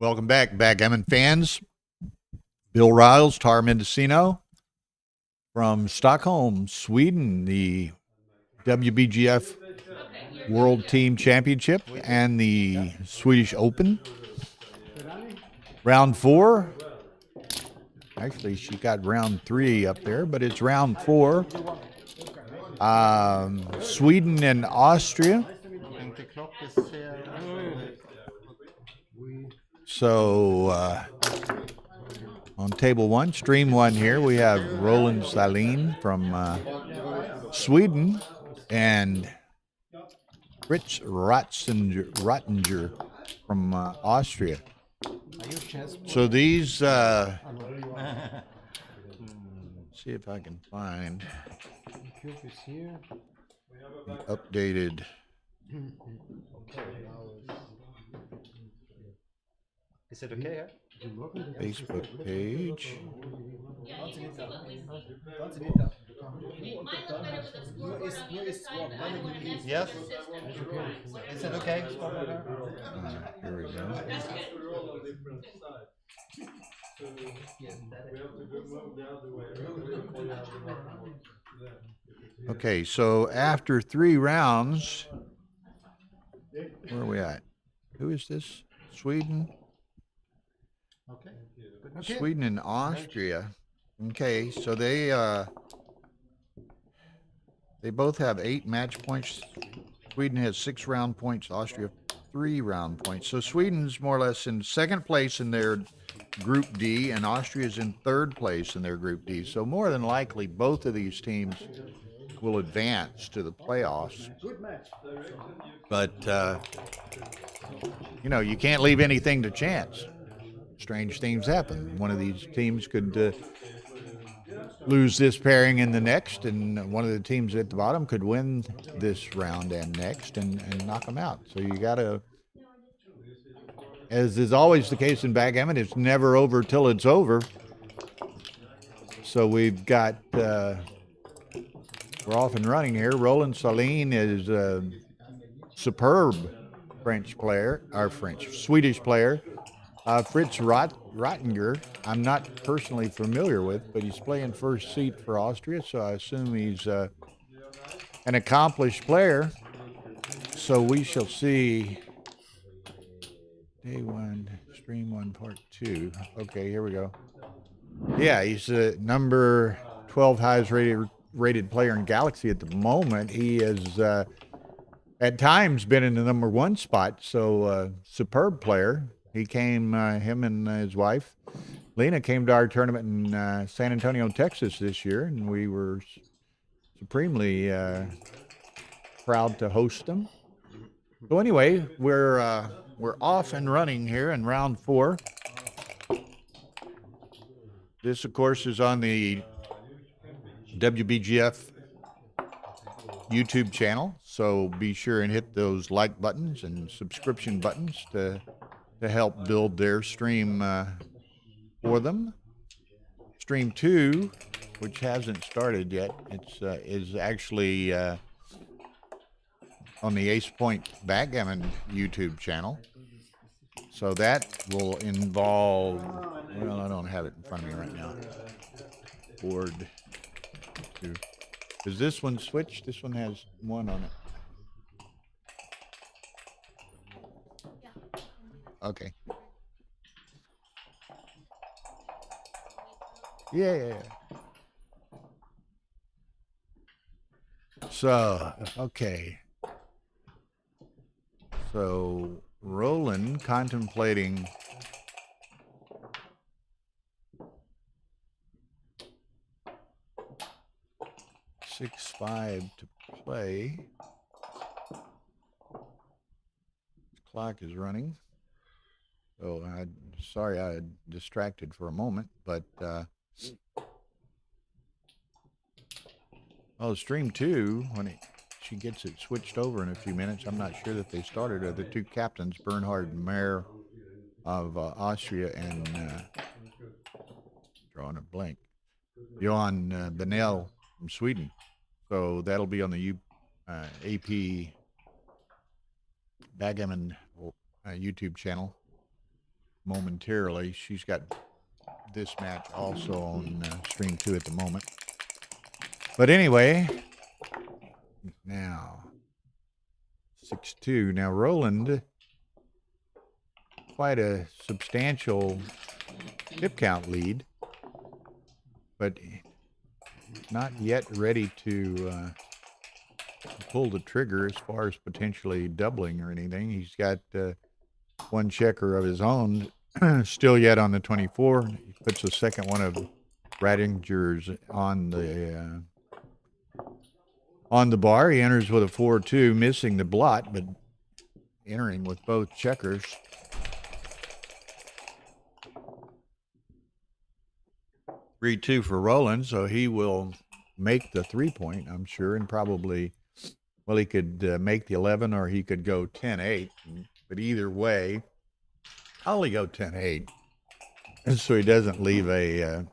Welcome back, Backgammon fans. Bill Riles, Tar Mendocino from Stockholm, Sweden, the WBGF World Team Championship and the Swedish Open. Round 4. Actually, she got round 3 up there, but it's round 4. Sweden and Austria. So on table 1, stream 1 here, we have Roland Salin from Sweden and Fritz Rottinger from Austria. So these, see if I can find the updated Is it okay? Facebook page. Yes. Is it okay? Here we go. Okay, so after 3 rounds, where are we at? Who is this? Sweden? Okay. Sweden and Austria. Okay, so they both have 8 match points. Sweden has 6 round points. Austria 3 round points. So Sweden's more or less in second place in their Group D, and Austria is in third place in their Group D. So more than likely, both of these teams will advance to the playoffs. But you know, you can't leave anything to chance. Strange things happen. One of these teams could lose this pairing in the next, and one of the teams at the bottom could win this round and next and knock them out. So you got to, as is always the case in backgammon, it's never over till it's over. So we've got, we're off and running here. Roland Salin is a superb Swedish player. Fritz Rottinger, I'm not personally familiar with, but he's playing first seat for Austria, so I assume he's an accomplished player. So we shall see day 1, stream 1, part 2. Okay, here we go. Yeah, he's the number 12 highest rated player in Galaxy at the moment. He has at times been in the number 1 spot, so superb player. He came, him and his wife, Lena, came to our tournament in San Antonio, Texas this year, and we were supremely proud to host them. So anyway, we're off and running here in round 4. This, of course, is on the WBGF YouTube channel, so be sure and hit those like buttons and subscription buttons to help build their stream for them. Stream 2, which hasn't started yet, is actually on the Ace Point Backgammon YouTube channel. So that will involve, well, I don't have it in front of me right now. Board 2. Is this one switched? This one has 1 on it. Okay. Yeah. So, okay. So, Roland contemplating (6-5) to play. Clock is running. So sorry I distracted for a moment, but stream 2, when she gets it switched over in a few minutes, I'm not sure that they started, are the 2 captains, Bernhard Mayr of Austria and drawing a blank, Johan Benell from Sweden. So that'll be on the AP Backgammon YouTube channel momentarily. She's got this match also on stream 2 at the moment. But anyway, now 6-2. Now Roland, quite a substantial tip count lead, but not yet ready to pull the trigger as far as potentially doubling or anything. He's got one checker of his own still yet on the 24. He puts the second one of Rattinger's on the bar. He enters with a 4-2, missing the blot, but entering with both checkers. Read 2 for Roland, so he will make the 3-point, I'm sure, and probably, well, he could make the 11 or he could go 10-8. But either way, I'll only go 10-8, so he doesn't leave a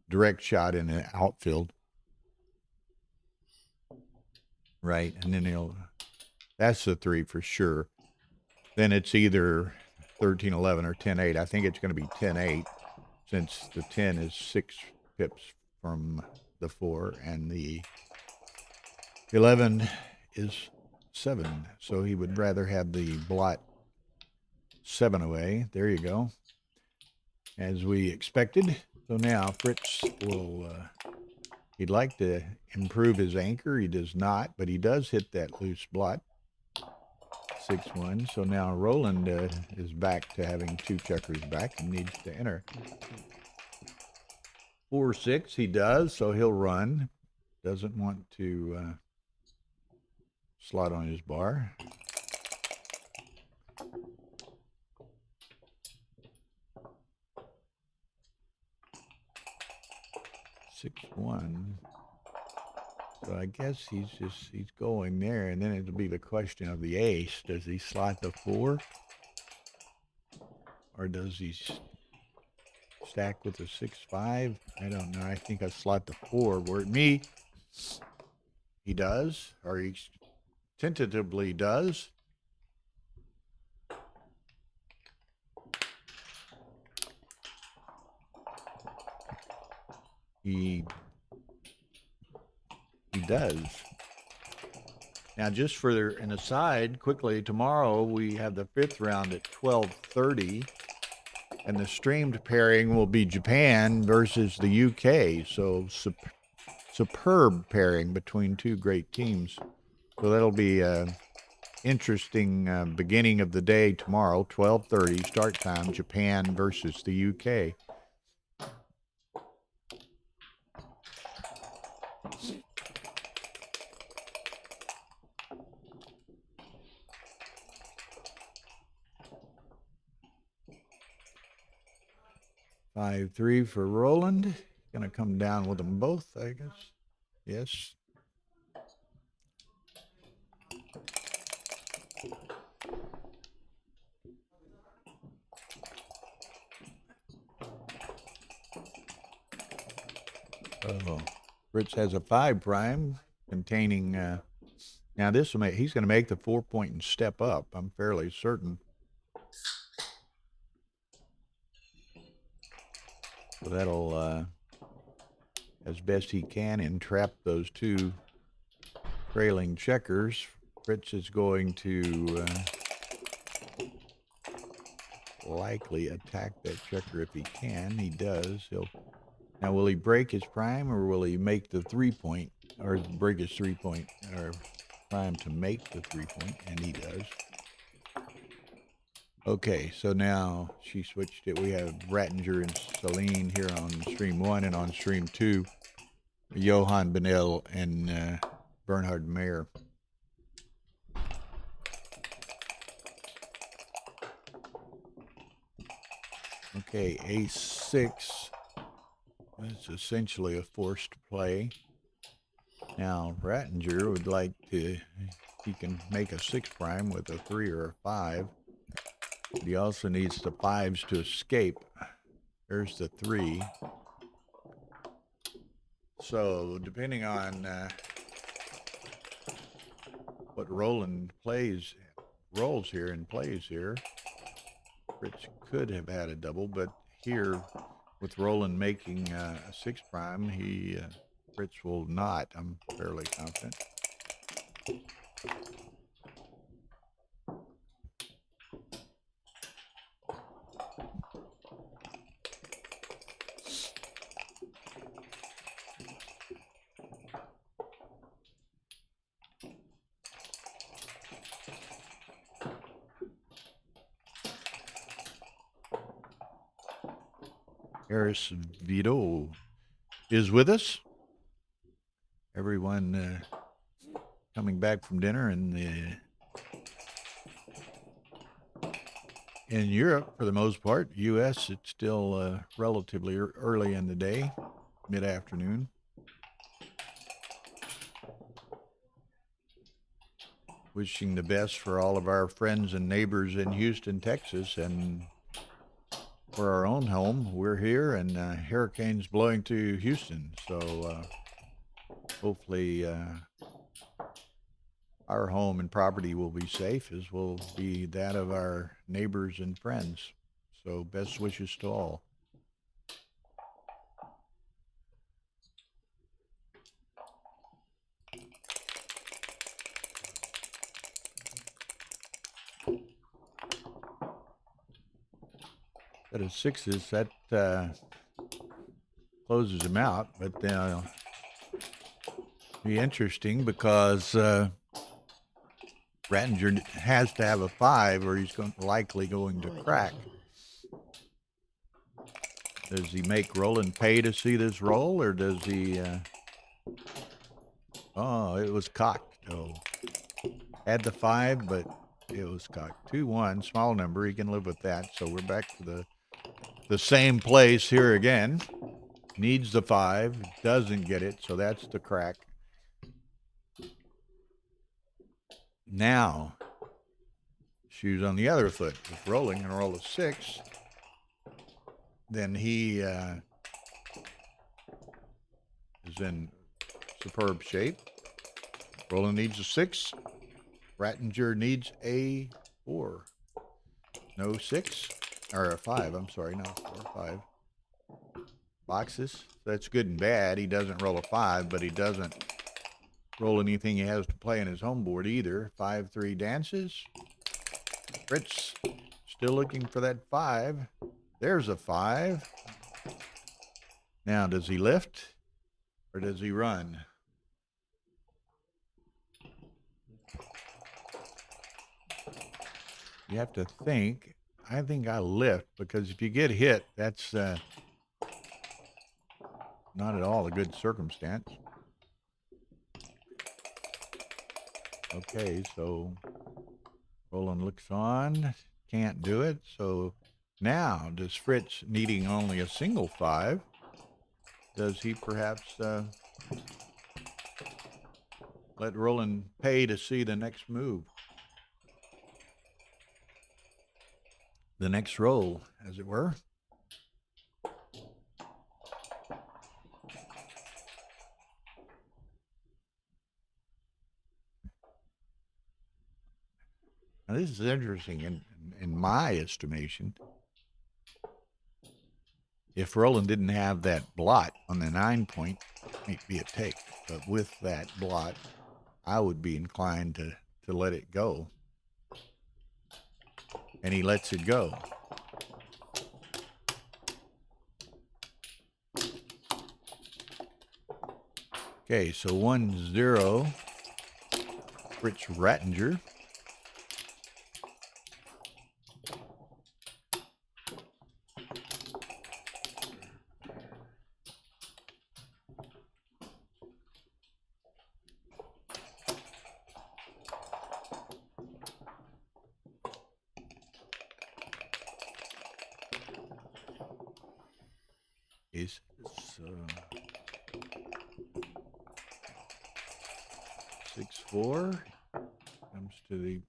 direct shot in the outfield. Right, and then that's the 3 for sure. Then it's either 13-11 or 10-8. I think it's going to be 10-8 since the 10 is 6 pips from the 4 and the 11 is 7. So he would rather have the blot 7 away. There you go. As we expected. So now Fritz will, he'd like to improve his anchor. He does not, but he does hit that loose blot. 6-1. So now Roland is back to having 2 checkers back and needs to enter. 4-6, he does, so he'll run. Doesn't want to slot on his bar. 6-1. So I guess he's going there, and then it'll be the question of the ace. Does he slot the 4? Or does he stack with the 6-5? I don't know. I think I slot the 4. Where me, he does, or he tentatively does. He does. Now, just for an aside, quickly, tomorrow we have the 5th round at 12:30, and the streamed pairing will be Japan versus the UK. So superb pairing between 2 great teams. So that'll be an interesting beginning of the day tomorrow, 12:30 start time, Japan versus the UK. Five, 3 for Roland. Gonna come down with them both, I guess. Yes. Oh, Fritz has a 5 prime containing. Now this will make. He's going to make the 4-point and step up. I'm fairly certain. So that'll, as best he can, entrap those 2 trailing checkers. Fritz is going to likely attack that checker if he can. He does. Now, will he break his prime, or will he make the 3-point, or break his 3-point, or prime to make the 3-point? And he does. Okay, so now she switched it. We have Rattinger and Celine here on stream 1, and on stream 2, Johan Benell and Bernhard Mayr. Okay, ace 6. It's essentially a forced play. Now, Rattinger would like to, he can make a 6 prime with a 3 or a 5. But he also needs the 5s to escape. There's the 3. So, depending on what Roland rolls here and plays here, Fritz could have had a double, but here with Roland making a 6 prime, Fritz will not. I'm fairly confident. Harris Vito is with us. Everyone coming back from dinner in Europe for the most part. U.S. it's still relatively early in the day, mid-afternoon. Wishing the best for all of our friends and neighbors in Houston, Texas, and for our own home. We're here, and hurricanes blowing to Houston, so hopefully our home and property will be safe, as will be that of our neighbors and friends. So best wishes to all. Set of sixes, that closes him out, but be interesting because Rattinger has to have a 5 or he's likely going to crack. Does he make Roland pay to see this roll, or does he oh, it was cocked. Oh, had the 5, but it was cocked. 2-1, small number, he can live with that. So we're back to the same place here again. Needs the 5, doesn't get it, so that's the crack. Now, shoes on the other foot. If rolling and roll a 6, then he is in superb shape. Roland needs a 6. Rattinger needs a 4. No 6, or a 5, I'm sorry, not 4, 5. Boxes, that's good and bad. He doesn't roll a 5, but he doesn't roll anything he has to play in his home board either. 5-3 dances. Fritz still looking for that 5. There's a 5. Now, does he lift or does he run? You have to think. I think I lift, because if you get hit, that's not at all a good circumstance. Okay, so Roland looks on, can't do it. So now, does Fritz, needing only a single 5, does he perhaps let Roland pay to see the next move? The next roll, as it were. Now, this is interesting in my estimation. If Roland didn't have that blot on the 9 point, it might be a take. But with that blot, I would be inclined to let it go. And he lets it go. Okay, so 1-0, Fritz Rattinger. Is 6-4 comes to the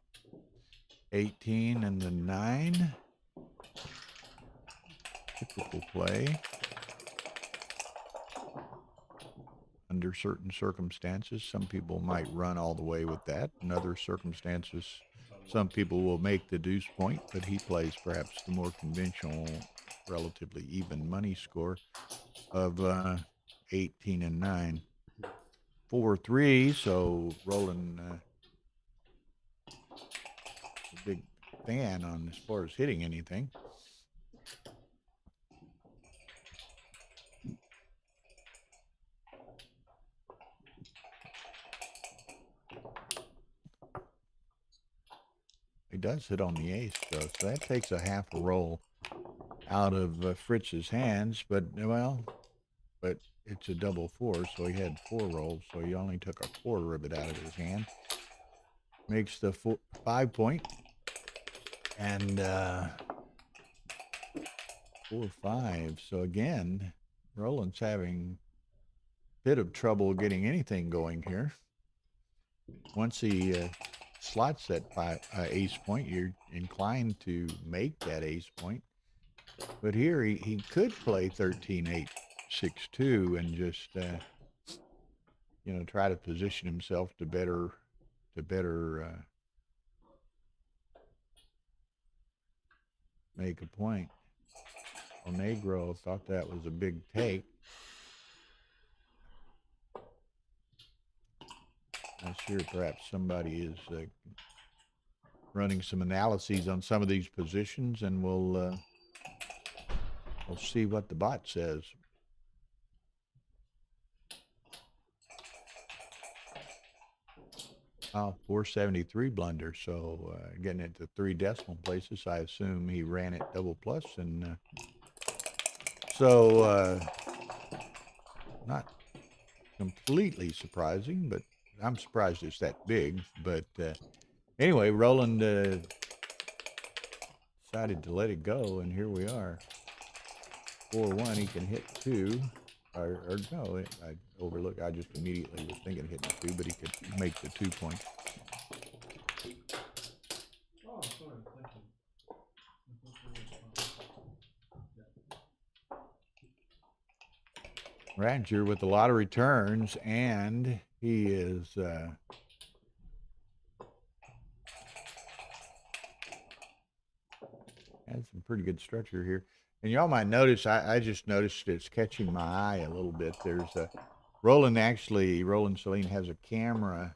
18 and the 9. Typical play under certain circumstances. Some people might run all the way with that. In other circumstances, some people will make the deuce point, but he plays perhaps the more conventional, relatively even money score of 18 and 9. 4-3, so Roland a big fan on as far as hitting anything. He does hit on the ace, though, so that takes a half a roll out of Fritz's hands. But it's a double 4, so he had 4 rolls, so he only took a quarter of it out of his hand. Makes the 5 point, and 4-5. So again, Roland's having a bit of trouble getting anything going here. Once he slots that ace point, you're inclined to make that ace point. But here he could play 13-8, 6-2 and just try to position himself to better make a point. Well, Negro thought that was a big take. I'm sure perhaps somebody is running some analyses on some of these positions, and we'll see what the bot says. Oh, 473 blunder. So getting it to 3 decimal places, I assume he ran it double plus, and so not completely surprising, but I'm surprised it's that big. But anyway, Roland decided to let it go, and here we are. 4-1, he can hit 2. Or no, I overlooked. I just immediately was thinking of hitting 2, but he could make the 2 point. Oh, sorry. Thank you. Ranger with a lot of returns, and he is has some pretty good structure here. And y'all might notice, I just noticed it's catching my eye a little bit. There's Roland Saline has a camera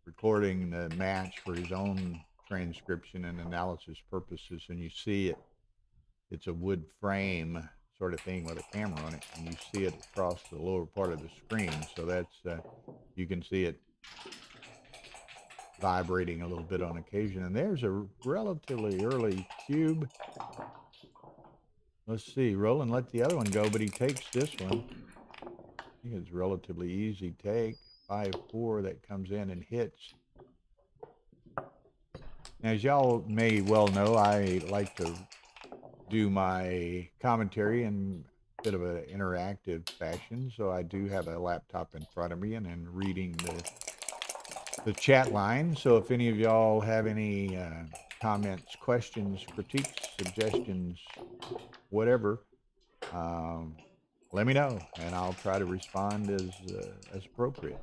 recording the match for his own transcription and analysis purposes, and you see it. It's a wood frame sort of thing with a camera on it, and you see it across the lower part of the screen. So that's you can see it vibrating a little bit on occasion. And there's a relatively early cube. Let's see, Roland let the other one go, but he takes this one. I think it's a relatively easy take. 5-4 that comes in and hits. Now, as y'all may well know, I like to do my commentary in a bit of an interactive fashion, so I do have a laptop in front of me and I'm reading the chat line. So if any of y'all have any comments, questions, critiques, suggestions, whatever, let me know, and I'll try to respond as appropriate.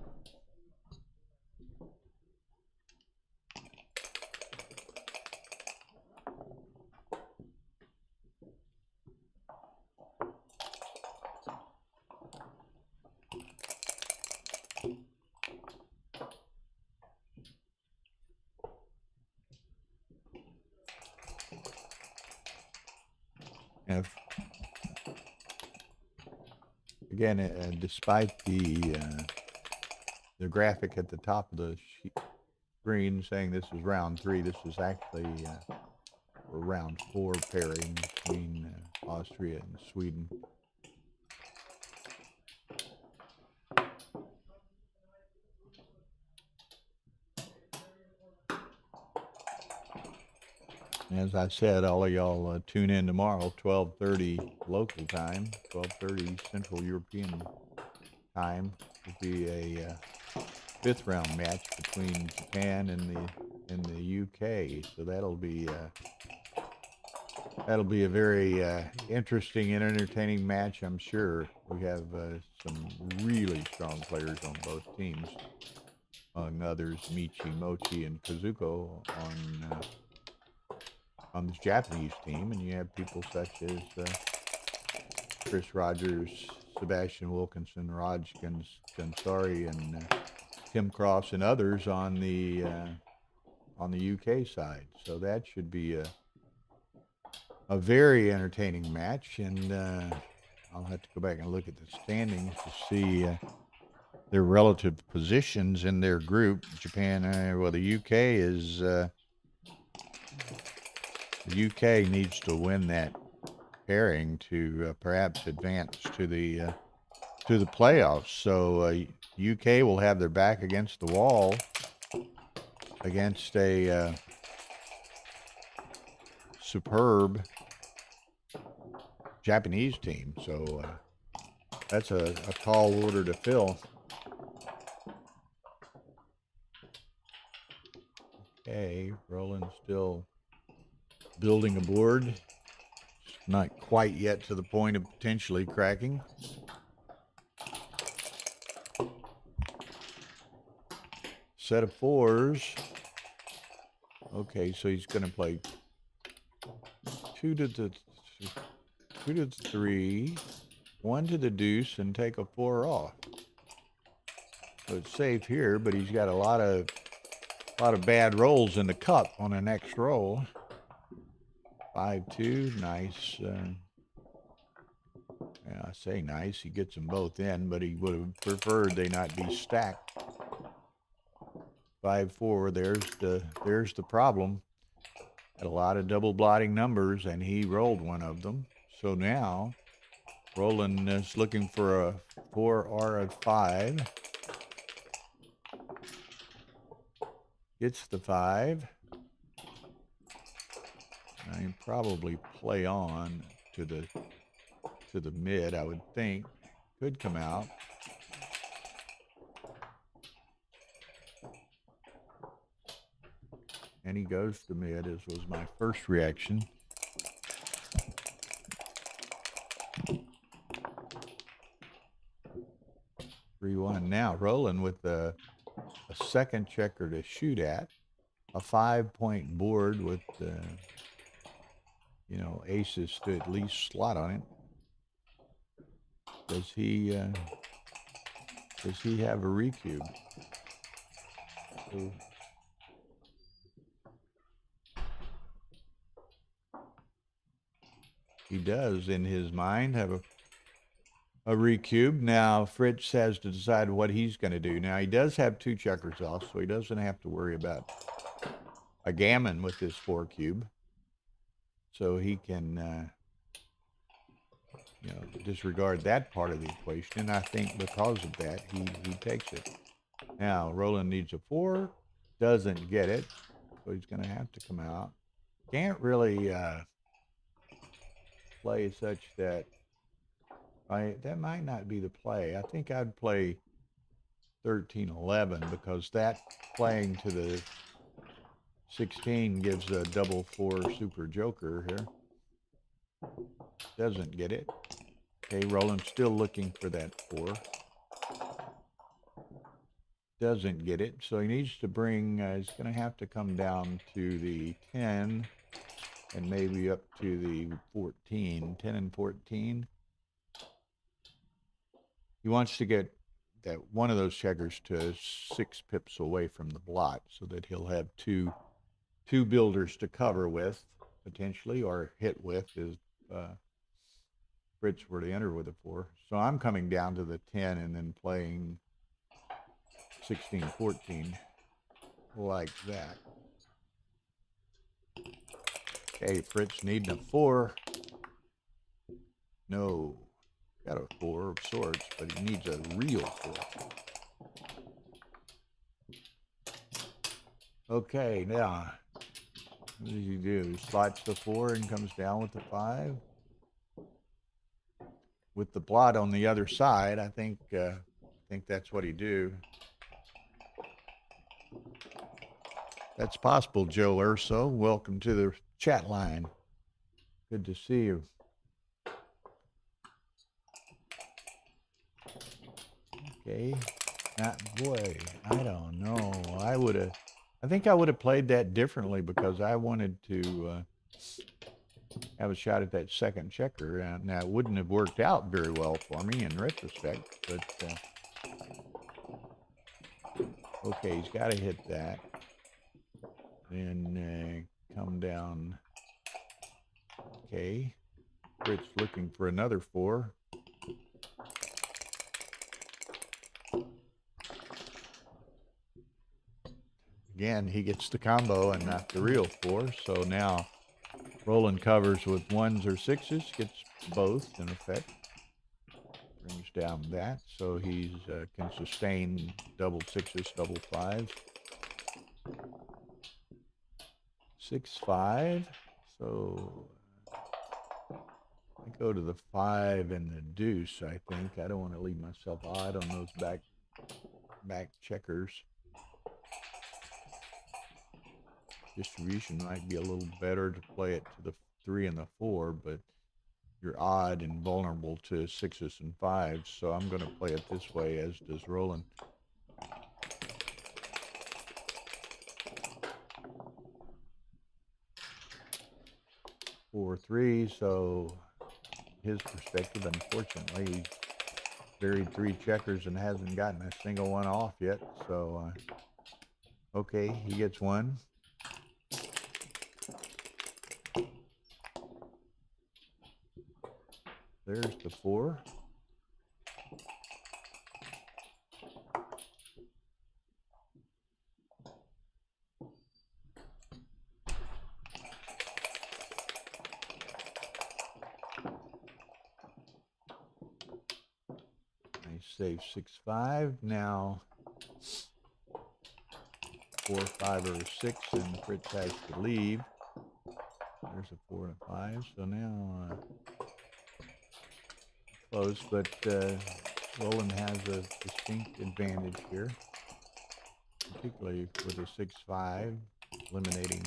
Again, despite the graphic at the top of the screen saying this is round 3, this is actually round 4 pairing between Austria and Sweden. As I said, all of y'all tune in tomorrow, 12:30 local time, 12:30 Central European time. Will be a 5th round match between Japan and the UK. So that'll be a very interesting and entertaining match, I'm sure. We have some really strong players on both teams. among others, Michi, Mochi, and Kazuko on this Japanese team, and you have people such as Chris Rogers, Sebastian Wilkinson, Raj Gansari, and Tim Cross, and others on the UK side. So that should be a very entertaining match, and I'll have to go back and look at the standings to see their relative positions in their group. Japan, well, the UK is the UK needs to win that pairing to perhaps advance to the playoffs. So UK will have their back against the wall against a superb Japanese team. So that's a tall order to fill. Okay, Roland's still building a board. Not quite yet to the point of potentially cracking. Set of fours. Okay, so he's going to play 2 to the 3, 1 to the deuce, and take a 4 off. So it's safe here, but he's got a lot of bad rolls in the cup on the next roll. 5-2, nice. Yeah, I say nice. He gets them both in, but he would have preferred they not be stacked. 5-4. There's the problem. Had a lot of double blotting numbers, and he rolled one of them. So now Roland is looking for a 4 or a 5. Gets the 5. I probably play on to the mid, I would think. Could come out. And he goes to mid, as was my first reaction. (3-1). Now Roland with a second checker to shoot at. A 5-point board with aces to at least slot on it. Does he have a recube? So, he does, in his mind, have a recube. Now Fritz has to decide what he's going to do. Now he does have 2 checkers off, so he doesn't have to worry about a gammon with this 4 cube. So he can disregard that part of the equation. And I think because of that, he takes it. Now Roland needs a 4, doesn't get it, so he's going to have to come out. Can't really play such that that might not be the play. I think I'd play 13-11, because that playing to the 16 gives a double 4 super joker here. Doesn't get it. Okay, Roland's still looking for that 4. Doesn't get it, so he needs to bring, he's going to have to come down to the 10 and maybe up to the 14, 10 and 14. He wants to get that one of those checkers to 6 pips away from the blot, so that he'll have two builders to cover with, potentially, or hit with, if Fritz were to enter with a 4. So I'm coming down to the 10 and then playing 16, 14, like that. Okay, Fritz needing a 4. No, got a 4 of sorts, but he needs a real 4. Okay, now, what does he do? He slots the 4 and comes down with the 5. With the blot on the other side, I think that's what he do. That's possible, Joe Urso. Welcome to the chat line. Good to see you. Okay, Boy, I don't know. I think I would have played that differently because I wanted to have a shot at that second checker. Now, it wouldn't have worked out very well for me in retrospect, but okay, he's got to hit that. Then come down. Okay. Fritz looking for another 4. Again, he gets the combo and not the real 4. So now Roland covers with 1s or 6s, gets both in effect. Brings down that, so he's can sustain double 6s, double 5s. 6-5. So I go to the 5 and the deuce. I think I don't want to leave myself odd on those back checkers. Distribution might be a little better to play it to the 3 and the 4, but you're odd and vulnerable to 6s and 5s. So I'm going to play it this way, as does Roland. Four, 3. So his perspective, unfortunately, he's buried 3 checkers and hasn't gotten a single one off yet. So okay, he gets 1. There's the 4. Nice save, 6-5. Now 4, 5, or 6, and Fritz has to leave. There's a 4 and a 5. So now close, but Roland has a distinct advantage here, particularly with a 6-5, eliminating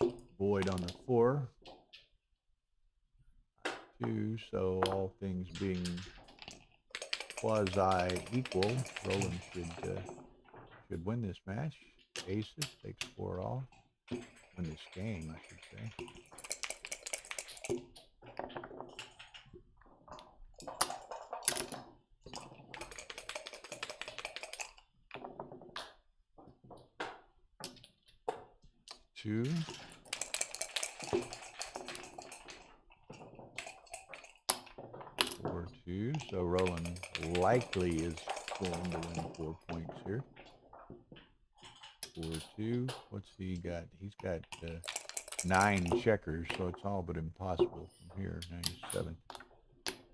the void on the 4. 2, so all things being quasi equal, Roland should win this match. Aces, takes 4 off. Win this game, I should say. Two. 4, 2. So Roland likely is going to win 4 points here. 4, 2. What's he got? He's got 9 checkers, so it's all but impossible from here. 97.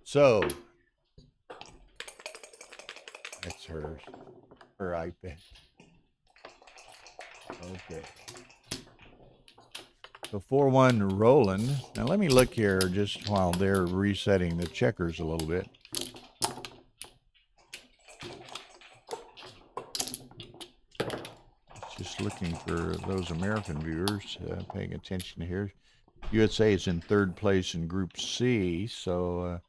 So that's hers. Her iPad. Okay. So 4-1 Roland. Now let me look here just while they're resetting the checkers a little bit. Just looking for those American viewers paying attention here. USA is in 3rd place in Group C, so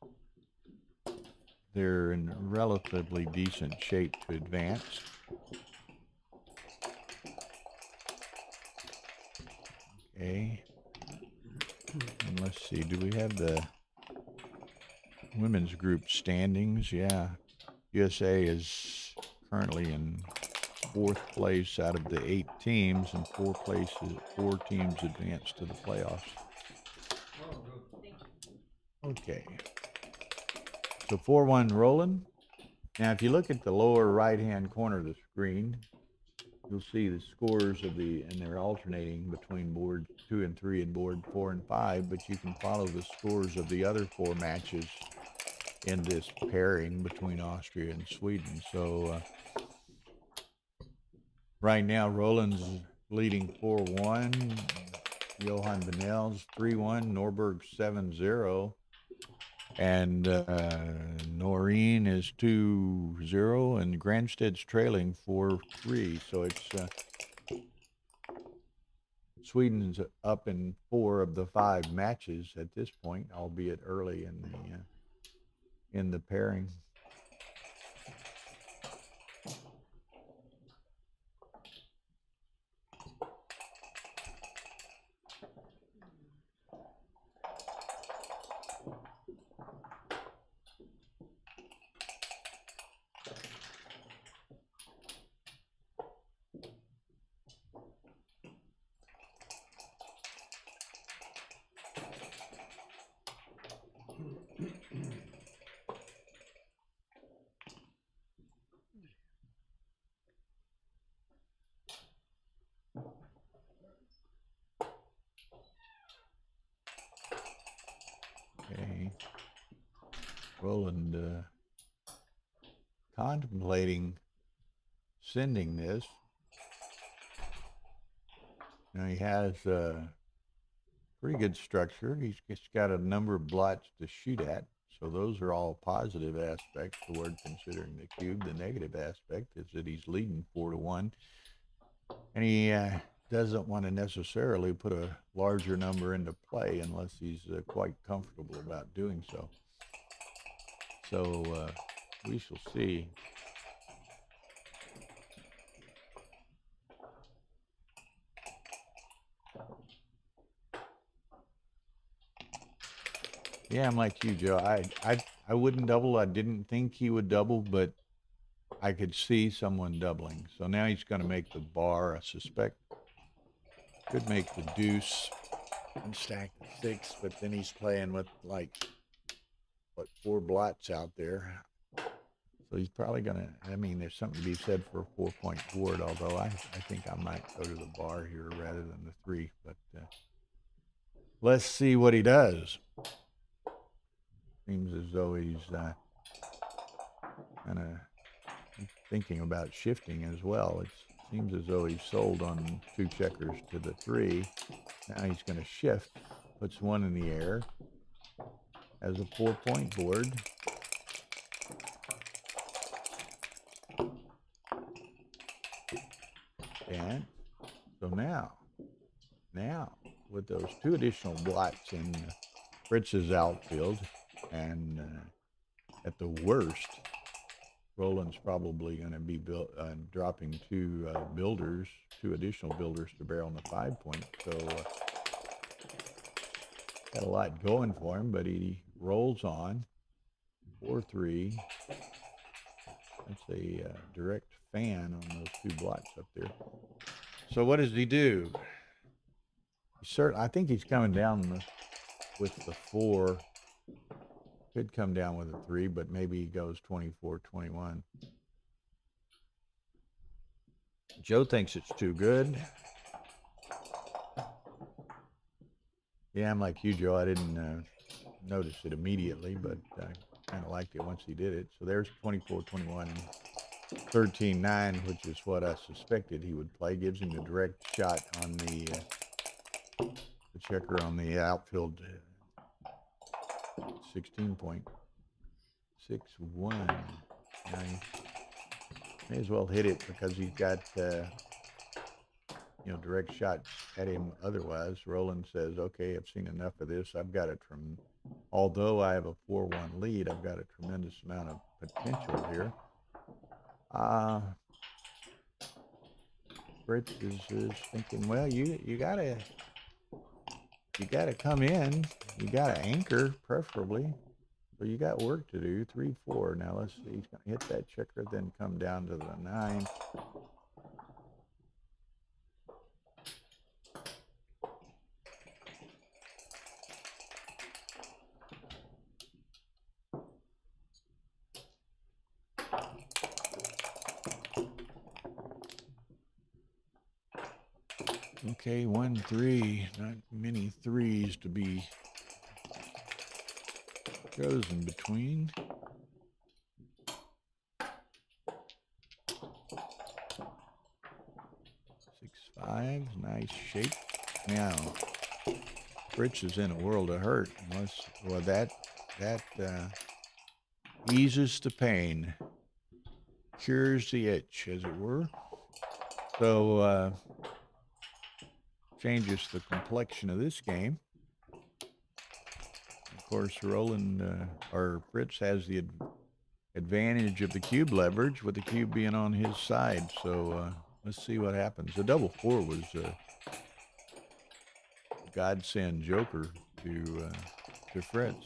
they're in relatively decent shape to advance. Okay. And let's see, do we have the women's group standings? Yeah. USA is currently in 4th place out of the 8 teams, and 4 teams advanced to the playoffs. Oh, good. Okay. So 4-1 Roland. Now, if you look at the lower right-hand corner of the screen, you'll see the scores of and they're alternating between board 2 and 3 and board 4 and 5, but you can follow the scores of the other 4 matches in this pairing between Austria and Sweden. So right now, Roland's leading 4-1, Johan Benel's 3-1, Norberg 7-0. And Noreen is 2-0, and Granstedt's trailing 4-3. So it's Sweden's up in 4 of the 5 matches at this point, albeit early in the pairing. Roland contemplating sending this. Now he has pretty good structure. He's got a number of blots to shoot at. So those are all positive aspects toward considering the cube. The negative aspect is that he's leading 4-1. And he doesn't want to necessarily put a larger number into play unless he's quite comfortable about doing so. So we shall see. Yeah, I'm like you, Joe. I wouldn't double. I didn't think he would double, but I could see someone doubling. So now he's going to make the bar. I suspect could make the deuce and stack the 6, but then he's playing with like what 4 blots out there. So he's probably going to. I mean, there's something to be said for a 4-point board. Although I think I might go to the bar here rather than the 3. But let's see what he does. Seems as though he's kind of thinking about shifting as well. It seems as though he's sold on 2 checkers to the 3. Now he's going to shift, puts 1 in the air, has a 4-point board. And so now with those 2 additional blots in Fritz's outfield, and at the worst, Roland's probably going to be dropping 2 builders, 2 additional builders to barrel on the 5-point. So got a lot going for him, but he rolls on 4-3. That's a direct fan on those 2 blots up there. So what does he do? I think he's coming down with the 4. Could come down with a 3, but maybe he goes 24-21. Joe thinks it's too good. Yeah, I'm like you, Joe. I didn't notice it immediately, but I kind of liked it once he did it. So there's 24-21, 13-9, which is what I suspected he would play. Gives him the direct shot on the checker on the outfield. 16-point. 6-1. Now he may as well hit it because he's got direct shots at him otherwise. Roland says, okay, I've seen enough of this. I've got it from, although I have a 4-1 lead, I've got a tremendous amount of potential here. Fritz is thinking, well, you gotta come in. You gotta anchor, preferably. So you got work to do. 3-4. Now let's see. He's gonna hit that checker, then come down to the 9. Okay, 1-3. Not many 3s to be chosen between. 6-5. Nice shape. Now, Fritz is in a world of hurt. That eases the pain, cures the itch, as it were. So changes the complexion of this game. Of course, Fritz has the advantage of the cube leverage, with the cube being on his side. So let's see what happens. The double 4 was a godsend joker to Fritz.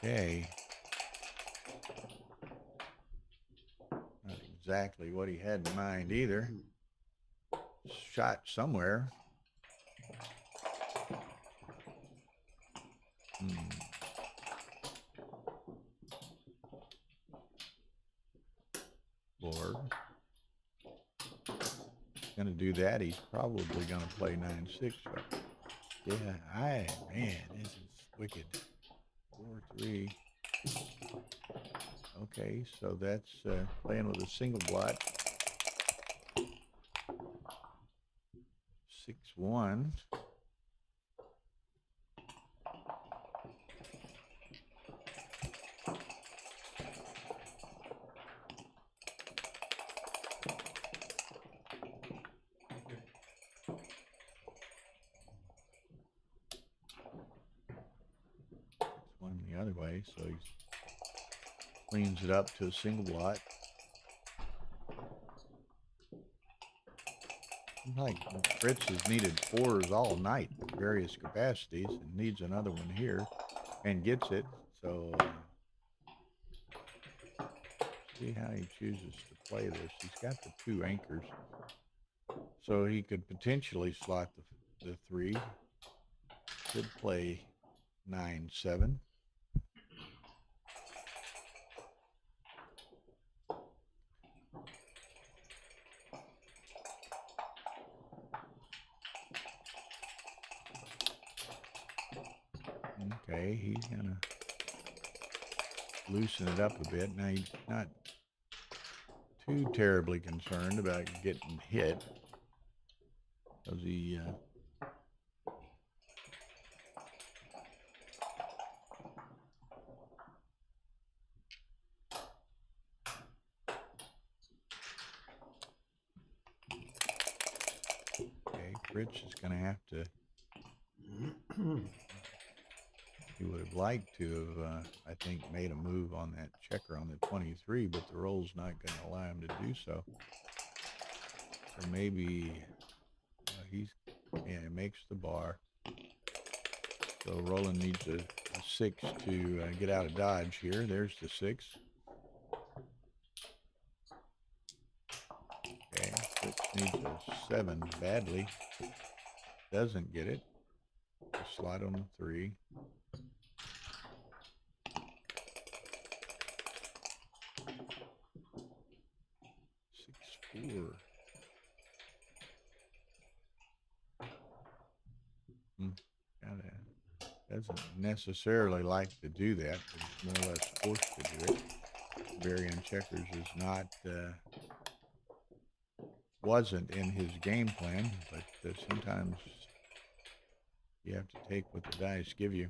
Okay. Not exactly what he had in mind either. Shot somewhere. floor. Going to do that. He's probably going to play 9-6. Yeah, man, this is wicked. 4-3. Okay, so that's playing with a single blot. 6-1. One the other way, so he cleans it up to a single blot. Like Fritz has needed 4s all night, various capacities, and needs another one here, and gets it. So see how he chooses to play this. He's got the 2 anchors, so he could potentially slot the 3. Could play 9-7. Okay, he's gonna loosen it up a bit. Now he's not too terribly concerned about getting hit, because he okay, Fritz is gonna have to. He would have liked to have, I think, made a move on that checker on the 23, but the roll's not going to allow him to do so. So maybe he makes the bar. So Roland needs a 6 to get out of dodge here. There's the 6. Okay, Fritz needs a 7 badly. Doesn't get it. Slide on the 3. 6-4. Doesn't necessarily like to do that, but he's more or less forced to do it. Varian checkers is not, wasn't in his game plan, but sometimes you have to take what the dice give you.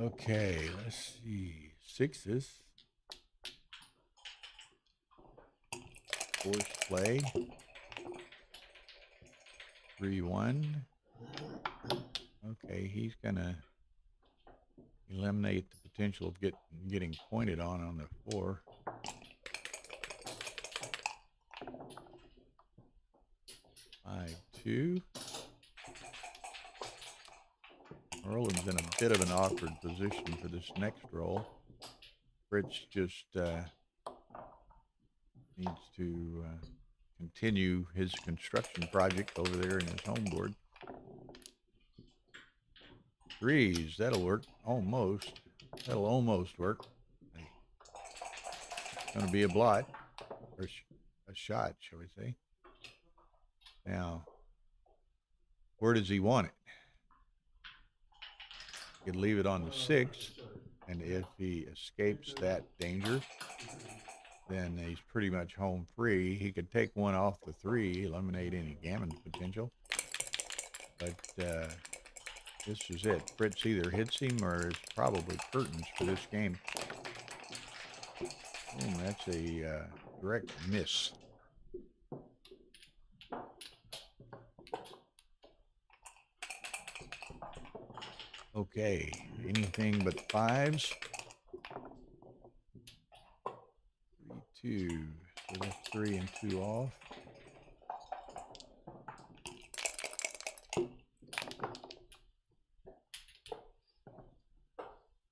Okay, let's see. 6s. Forced play. 3-1. Okay, he's gonna eliminate the potential of getting pointed on the 4. Five, 2. Roland's in a bit of an awkward position for this next roll. Fritz just needs to continue his construction project over there in his home board. 3s, that'll work. Almost. That'll almost work. It's going to be a blot, or a shot, shall we say. Now, where does he want it? He could leave it on the 6, and if he escapes that danger, then he's pretty much home free. He could take 1 off the 3, eliminate any gammon potential. But this is it. Fritz either hits him or is probably curtains for this game. That's a direct miss. Okay, anything but fives. 3, 2. So that's 3 and 2 off.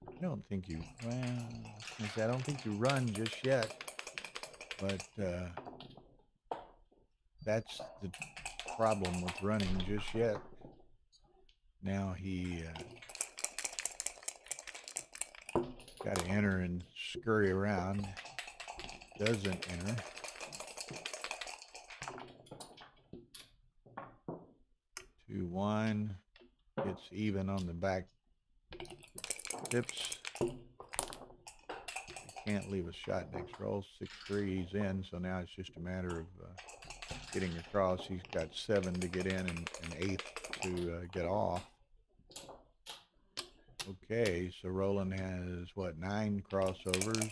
I don't think you, well, I don't think you run just yet, but that's the problem with running just yet. Now he got to enter and scurry around. Doesn't enter. 2-1. Gets even on the back tips. Can't leave a shot next roll. 6-3, he's in. So now it's just a matter of getting across. He's got 7 to get in and an 8 to get off. Okay, so Roland has what, 9 crossovers.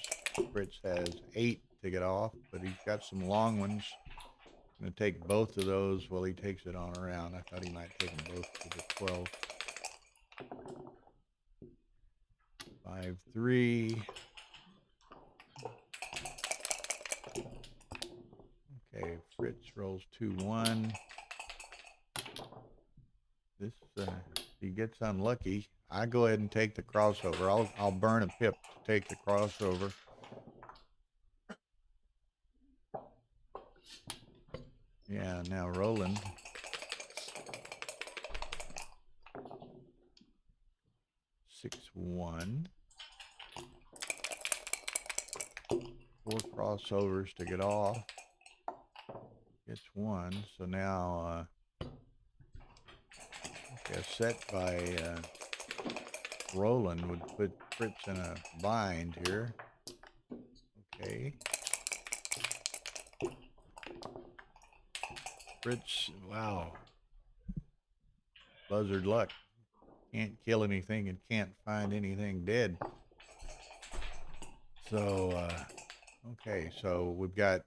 Fritz has 8 to get off, but he's got some long ones. I'm going to take both of those while he takes it on around. I thought he might take them both to the 12. 5-3. Okay, Fritz rolls 2-1. This he gets unlucky. I go ahead and take the crossover. I'll burn a pip to take the crossover. Yeah, now Roland. $6-1. 4 crossovers to get off. Gets 1. So now a set by Roland would put Fritz in a bind here. Okay. Fritz, wow. Buzzard luck. Can't kill anything and can't find anything dead. So, okay, so we've got,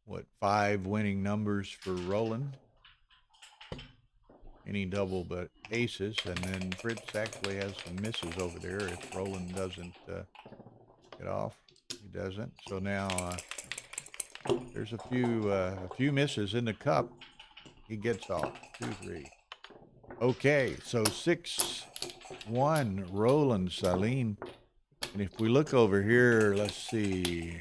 what, 5 winning numbers for Roland. Any double but aces, and then Fritz actually has some misses over there if Roland doesn't get off. He doesn't. So now there's a few misses in the cup. He gets off. 2-3. Okay, so 6-1 Roland Saline. And if we look over here, let's see.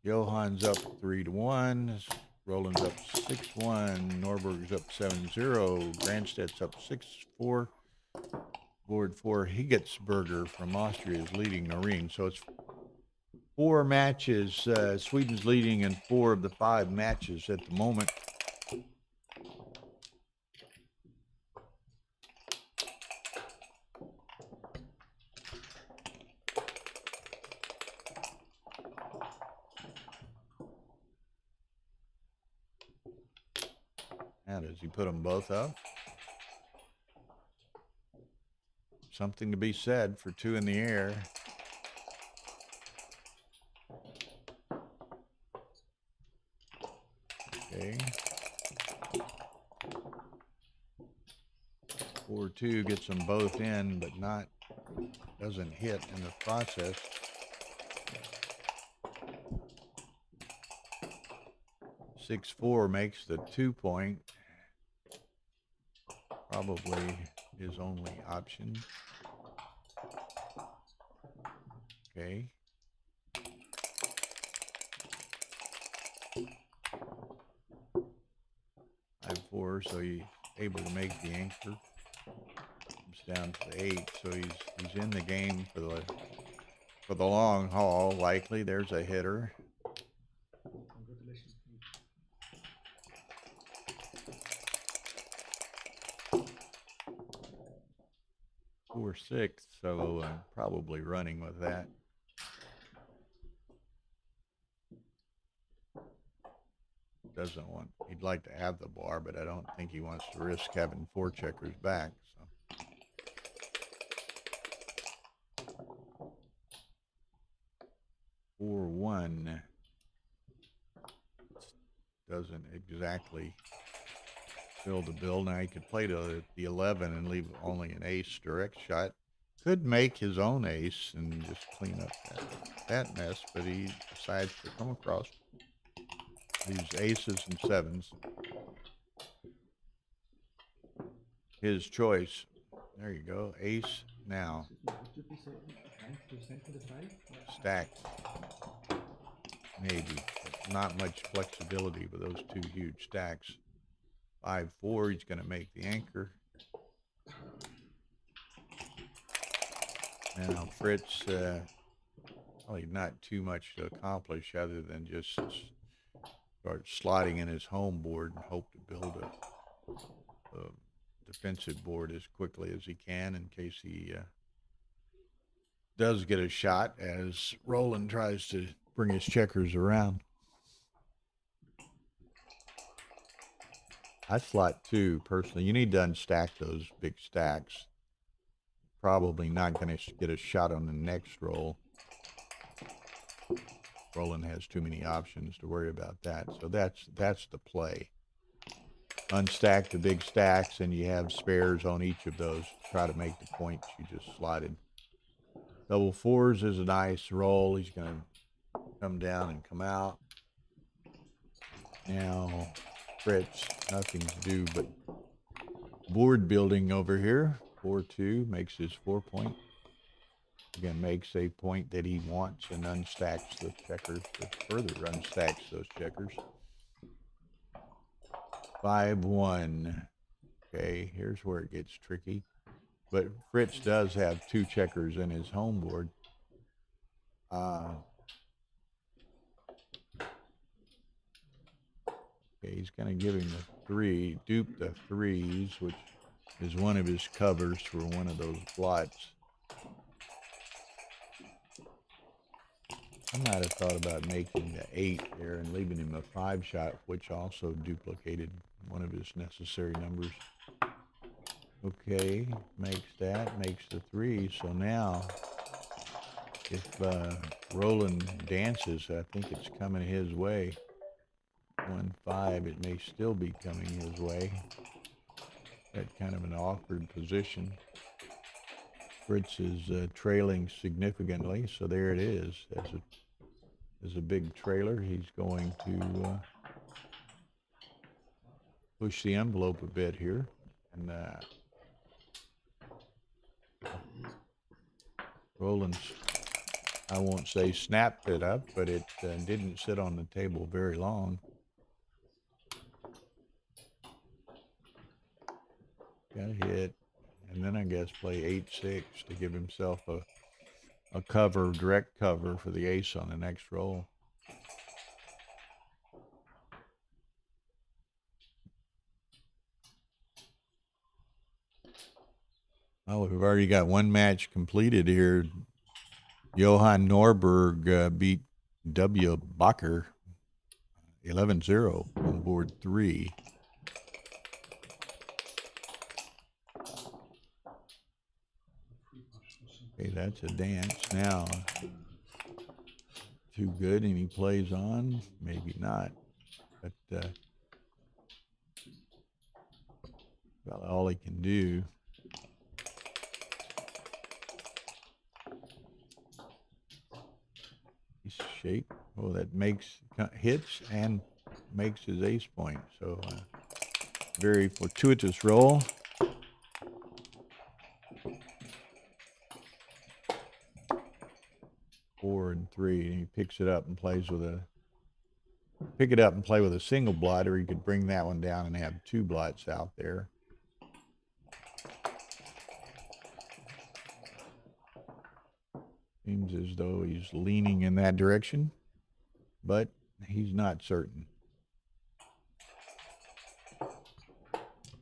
Johan's up 3-1. Roland's up 6-1. Norberg's up 7-0. Granstedt's up 6-4. Board 4. Higgetsberger from Austria is leading Noreen. So it's 4 matches. Sweden's leading in 4 of the 5 matches at the moment. Now, does he put them both up? Something to be said for 2 in the air. Okay. 4-2 gets them both in, but doesn't hit in the process. 6-4 makes the 2-point. Probably his only option. Okay. 5-4, so he's able to make the anchor. Comes down to 8, so he's in the game for the long haul. Likely, there's a hitter. Congratulations. 4-6, so probably running with that. He'd like to have the bar, but I don't think he wants to risk having 4 checkers back. So 4-1 doesn't exactly Build the build. Now he could play to the 11 and leave only an ace direct shot. Could make his own ace and just clean up that mess, but he decides to come across these aces and sevens. His choice. There you go. Ace now. Stacked. Maybe. But not much flexibility with those two huge stacks. 5-4. He's going to make the anchor. Now Fritz, probably not too much to accomplish other than just start slotting in his home board and hope to build a defensive board as quickly as he can in case he does get a shot as Roland tries to bring his checkers around. I slot too, personally. You need to unstack those big stacks. Probably not going to get a shot on the next roll. Roland has too many options to worry about that. So that's the play. Unstack the big stacks, and you have spares on each of those. Try to make the points you just slotted. Double fours is a nice roll. He's going to come down and come out. Now, Fritz, nothing to do but board building over here. 4-2 makes his 4 point. Again, makes a point that he wants and unstacks the checkers to further unstacks those checkers. 5-1. Okay, here's where it gets tricky. But Fritz does have 2 checkers in his home board. Okay, he's going to give him the 3, dupe the 3s, which is one of his covers for one of those blots. I might have thought about making the 8 there and leaving him a 5 shot, which also duplicated one of his necessary numbers. Okay, makes that, makes the 3. So now, if Roland dances, I think it's coming his way. 1-5, it may still be coming his way. At kind of an awkward position. Fritz is trailing significantly, so there it is. As a big trailer, he's going to push the envelope a bit here, and Roland's, I won't say snapped it up, but it didn't sit on the table very long. Got a hit, and then I guess play 8-6 to give himself a cover, direct cover for the ace on the next roll. Well, we've already got one match completed here. Johan Norberg beat W. Bacher 11-0 on board 3. Okay, that's a dance now. Too good, and he plays on. Maybe not, but about all he can do. He's shake. Oh, that hits and makes his ace point. So very fortuitous roll. Four and 3, and he picks it up and plays with pick it up and play with a single blot, or he could bring that one down and have 2 blots out there. Seems as though he's leaning in that direction, but he's not certain.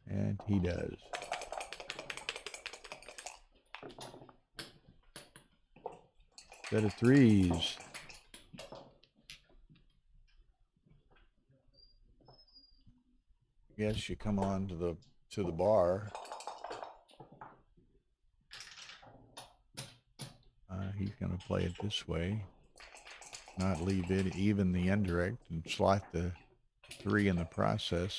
And he does. Set of 3s. Guess you come on to the bar. He's going to play it this way, not leave it even the indirect, and slot the 3 in the process.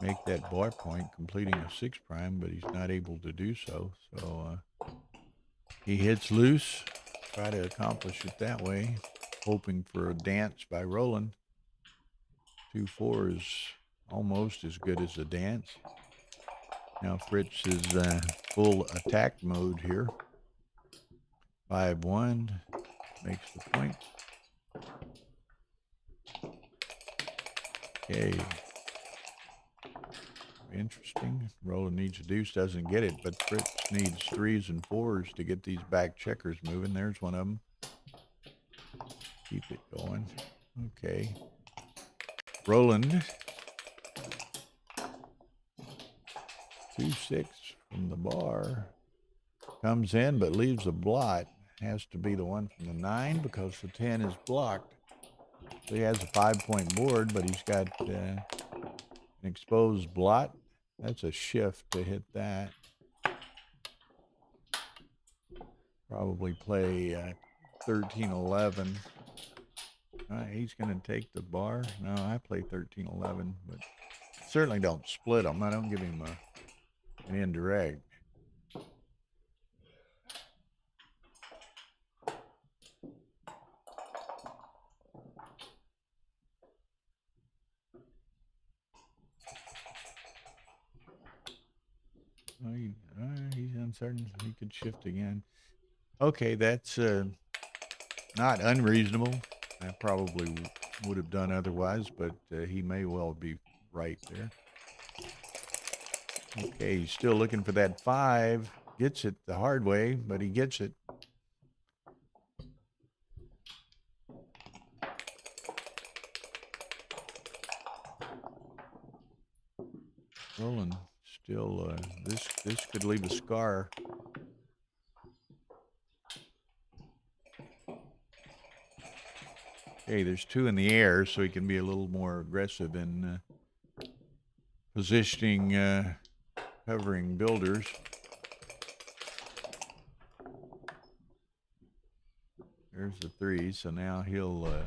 make that bar point, completing a 6 prime, but he's not able to do so. So he hits loose, try to accomplish it that way, hoping for a dance by Roland. 2-4 is almost as good as a dance. Now Fritz is full attack mode here. 5-1 makes the point. Okay. Interesting. Roland needs a deuce, doesn't get it, but Fritz needs 3s and 4s to get these back checkers moving. There's one of them. Keep it going. Okay. Roland. 2-6 from the bar. Comes in but leaves a blot. Has to be the one from the 9 because the 10 is blocked. So he has a 5-point board, but he's got an exposed blot. That's a shift to hit that. Probably play 13-11. He's going to take the bar. No, I play 13-11, but certainly don't split them. I don't give him an indirect. He's uncertain. He could shift again. Okay, that's not unreasonable. I probably would have done otherwise, but he may well be right there. Okay, he's still looking for that 5. Gets it the hard way, but he gets it. Roland still, this could leave a scar. Okay, there's 2 in the air, so he can be a little more aggressive in positioning, covering builders. There's the 3, so now he'll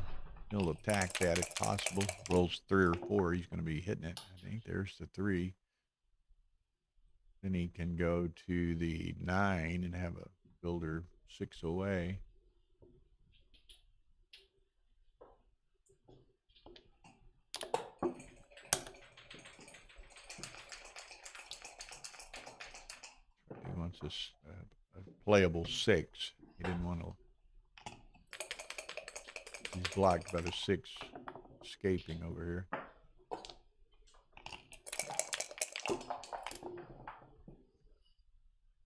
attack that if possible. Rolls 3 or 4, he's going to be hitting it. I think there's the 3. Then he can go to the 9 and have a builder 6 away. He wants this a playable 6. He didn't want to. He's blocked by the 6 escaping over here.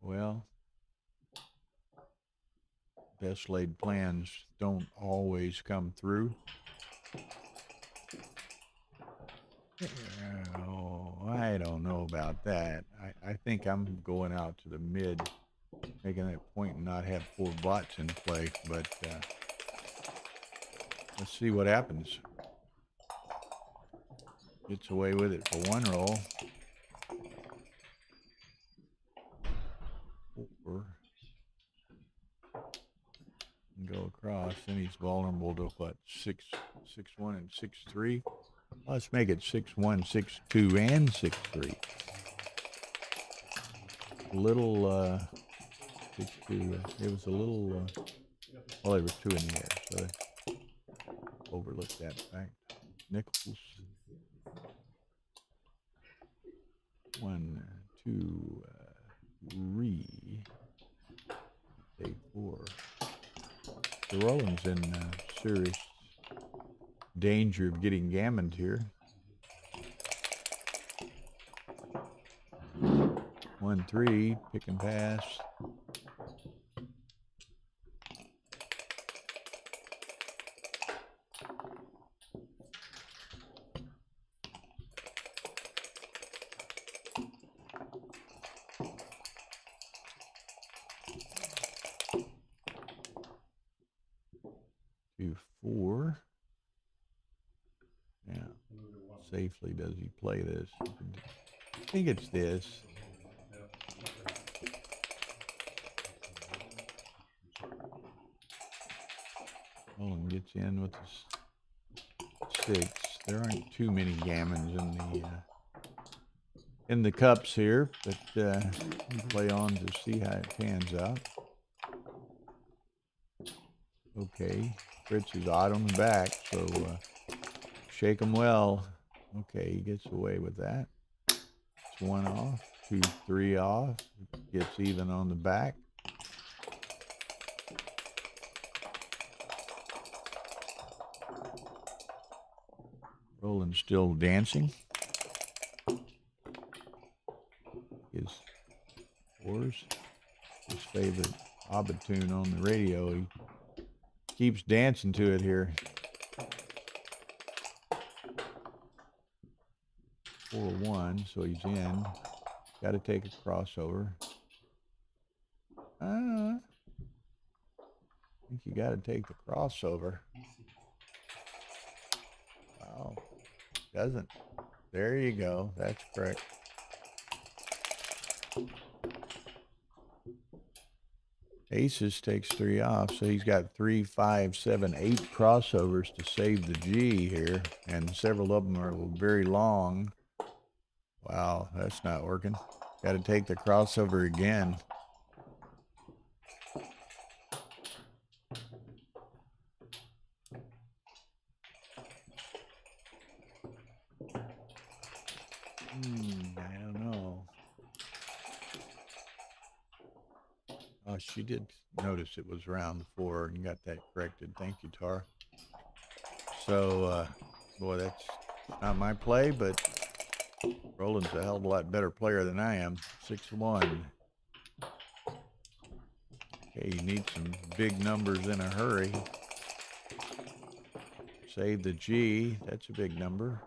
Well, best laid plans don't always come through. Oh, I don't know about that. I think I'm going out to the mid, making that point and not have 4 bots in play, but let's see what happens. Gets away with it for 1 roll. 4. And go across. Then he's vulnerable to what? 6-1 and 6-3. Let's make it 6-1, 6-2, and 6-3. Little 6-2. It was a little. Well, there were 2 in the air, so I overlooked that fact. Nickels. 1, 2, 3. Say 4. So Roland's in serious danger of getting gammoned here. 1-3, pick and pass. Safely does he play this? I think it's this. Roland gets in with the 6. There aren't too many gammons in the in the cups here, but we'll play on to see how it pans out. Okay, Fritz is odd on the back, so shake him well. Okay, he gets away with that. It's 1 off, 2, 3 off. Gets even on the back. Roland still dancing. His fours, his favorite ABBA tune on the radio. He keeps dancing to it here. 4-1, so he's in. Got to take a crossover. I think you got to take the crossover. Wow. Doesn't. There you go. That's correct. Aces takes 3 off, so he's got 3, 5, 7, 8 crossovers to save the G here, and several of them are very long. Wow, that's not working. Got to take the crossover again. I don't know. Oh, she did notice it was round 4 and got that corrected. Thank you, Tar. So, boy, that's not my play, but Roland's a hell of a lot better player than I am. 6-1. Okay, you need some big numbers in a hurry. Save the G. That's a big number.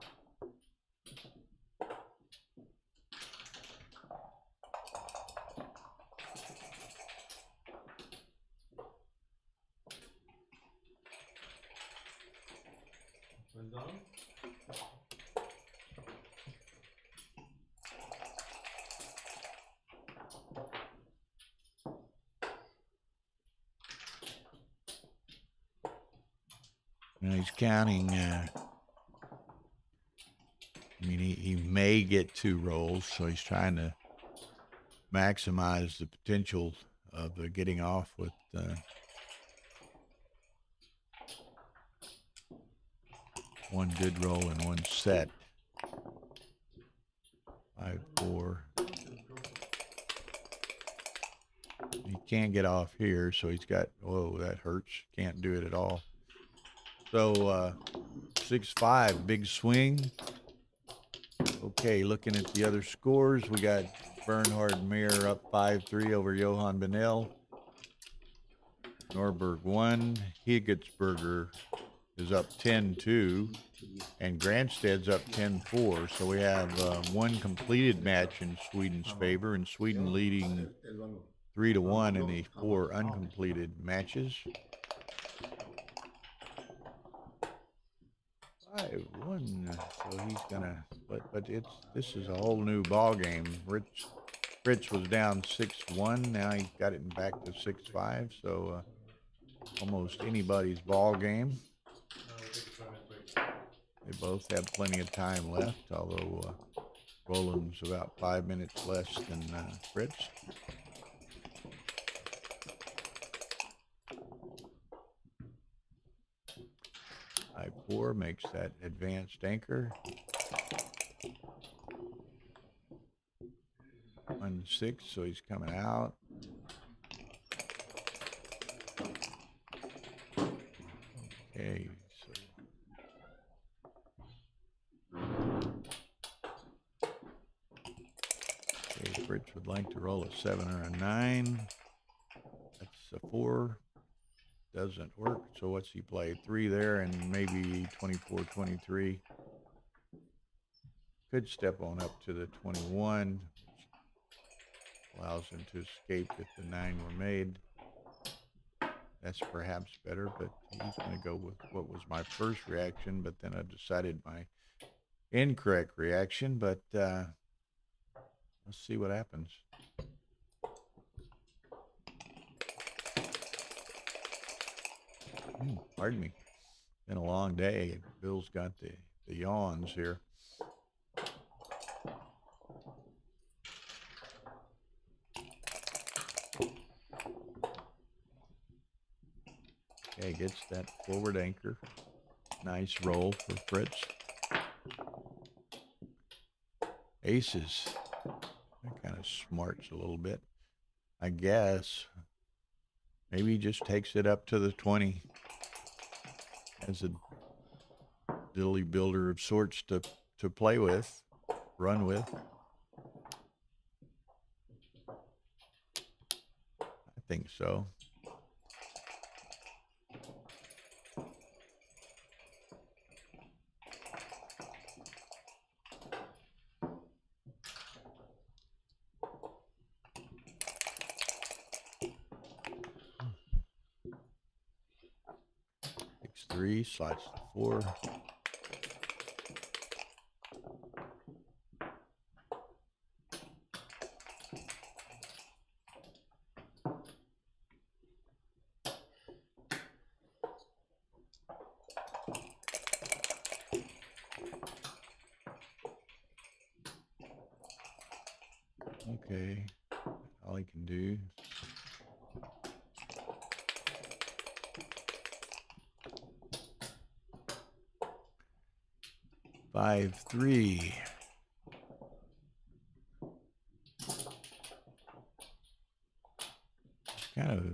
Now he's counting. I mean, he may get 2 rolls, so he's trying to maximize the potential of getting off with one good roll and one set. 5-4. He can't get off here, so he's got, whoa, that hurts. Can't do it at all. So 6-5, big swing. Okay, looking at the other scores, we got Bernhard Mayr up 5-3 over Johan Benell. Norberg 1. Higetsberger is up 10-2. And Granstedt's up 10-4. So we have one completed match in Sweden's favor, and Sweden leading 3-1 in the 4 uncompleted matches. 5-1. So he's gonna, but this is a whole new ball game. Fritz was down 6-1. Now he's got it back to 6-5. So almost anybody's ball game. They both have plenty of time left, although Roland's about 5 minutes less than Fritz. I-4 makes that advanced anchor. 1-6, so he's coming out. Okay, so Fritz would like to roll a 7 or a 9. That's a 4. Doesn't work. So what's he play? 3 there and maybe 24-23. Could step on up to the 21, which allows him to escape if the 9 were made. That's perhaps better, but he's going to go with what was my first reaction, but then I decided my incorrect reaction. But let's see what happens. Pardon me. Been a long day. Bill's got the yawns here. Okay, gets that forward anchor. Nice roll for Fritz. Aces. That kind of smarts a little bit, I guess. Maybe he just takes it up to the 20 as a dilly builder of sorts to play with, run with. I think so. Three, slides to 4. Okay, all he can do. Five, 3. Kind of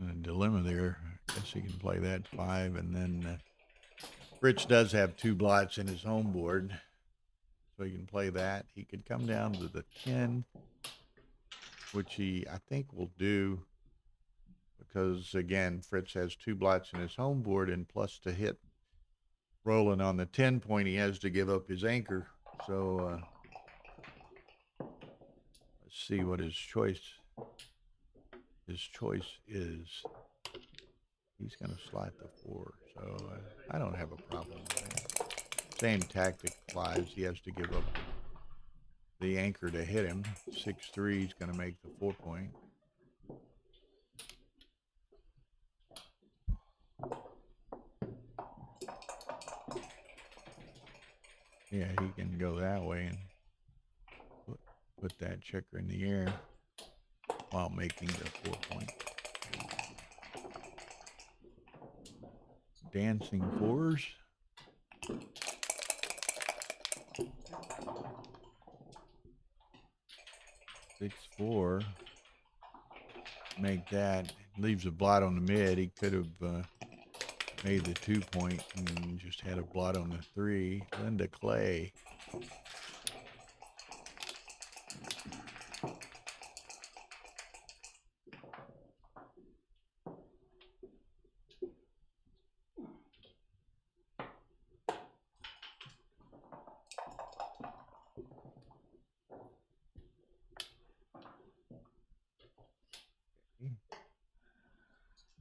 in a dilemma there. I guess he can play that 5, and then Rich does have 2 blots in his home board, so he can play that. He could come down to the 10, which he, I think, will do, because again, Fritz has 2 blots in his home board, and plus to hit Roland on the 10 point, he has to give up his anchor. So let's see what his choice is. He's going to slot the 4, so I don't have a problem with that. Same tactic applies. He has to give up the anchor to hit him. 6-3 is going to make the 4 point. Yeah, he can go that way and put that checker in the air while making the 4 point. Dancing 4s. Six, 4. Make that. Leaves a blot on the mid. He could have made the 2 point and just had a blot on the 3. Linda Clay.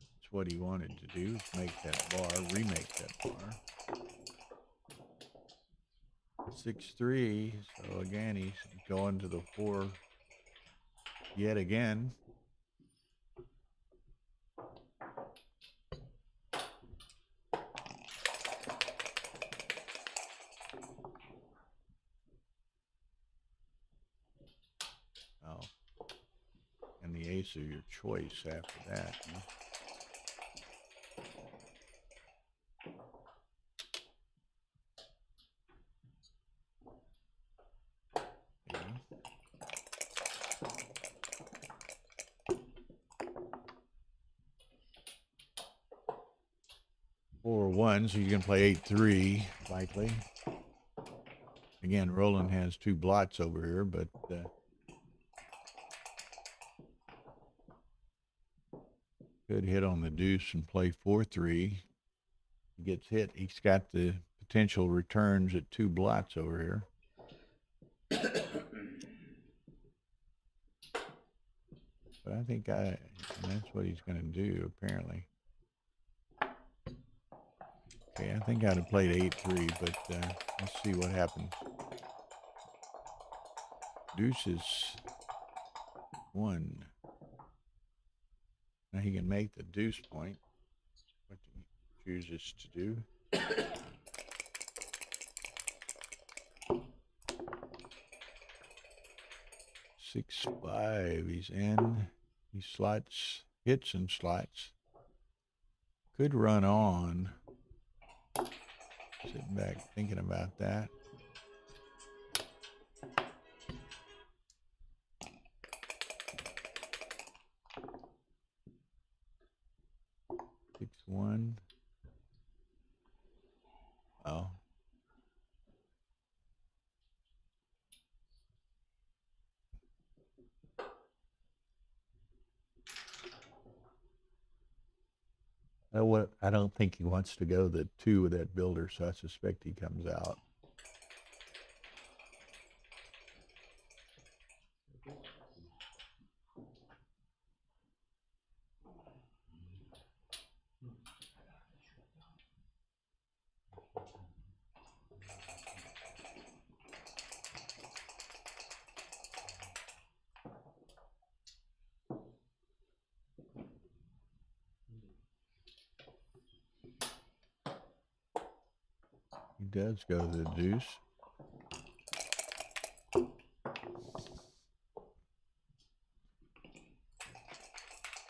That's what he wanted to do, is make that bar, remake that bar. 6-3, so again, he's going to the 4 yet again. Oh, and the ace of your choice after that. Huh? Four one, so you can play 8-3 likely. Again, Roland has 2 blots over here, but could hit on the deuce and play 4-3. He gets hit. He's got the potential returns at 2 blots over here. But I think that's what he's going to do, apparently. Okay, I think I'd have played 8-3, but let's see what happens. Deuce is 1. Now he can make the deuce point. What he chooses to do. 6-5. He's in. He slots, hits and slots. Could run on. Sitting back thinking about that. Six one. Oh. I don't think he wants to go the 2 with that builder, so I suspect he comes out. He does go to the deuce.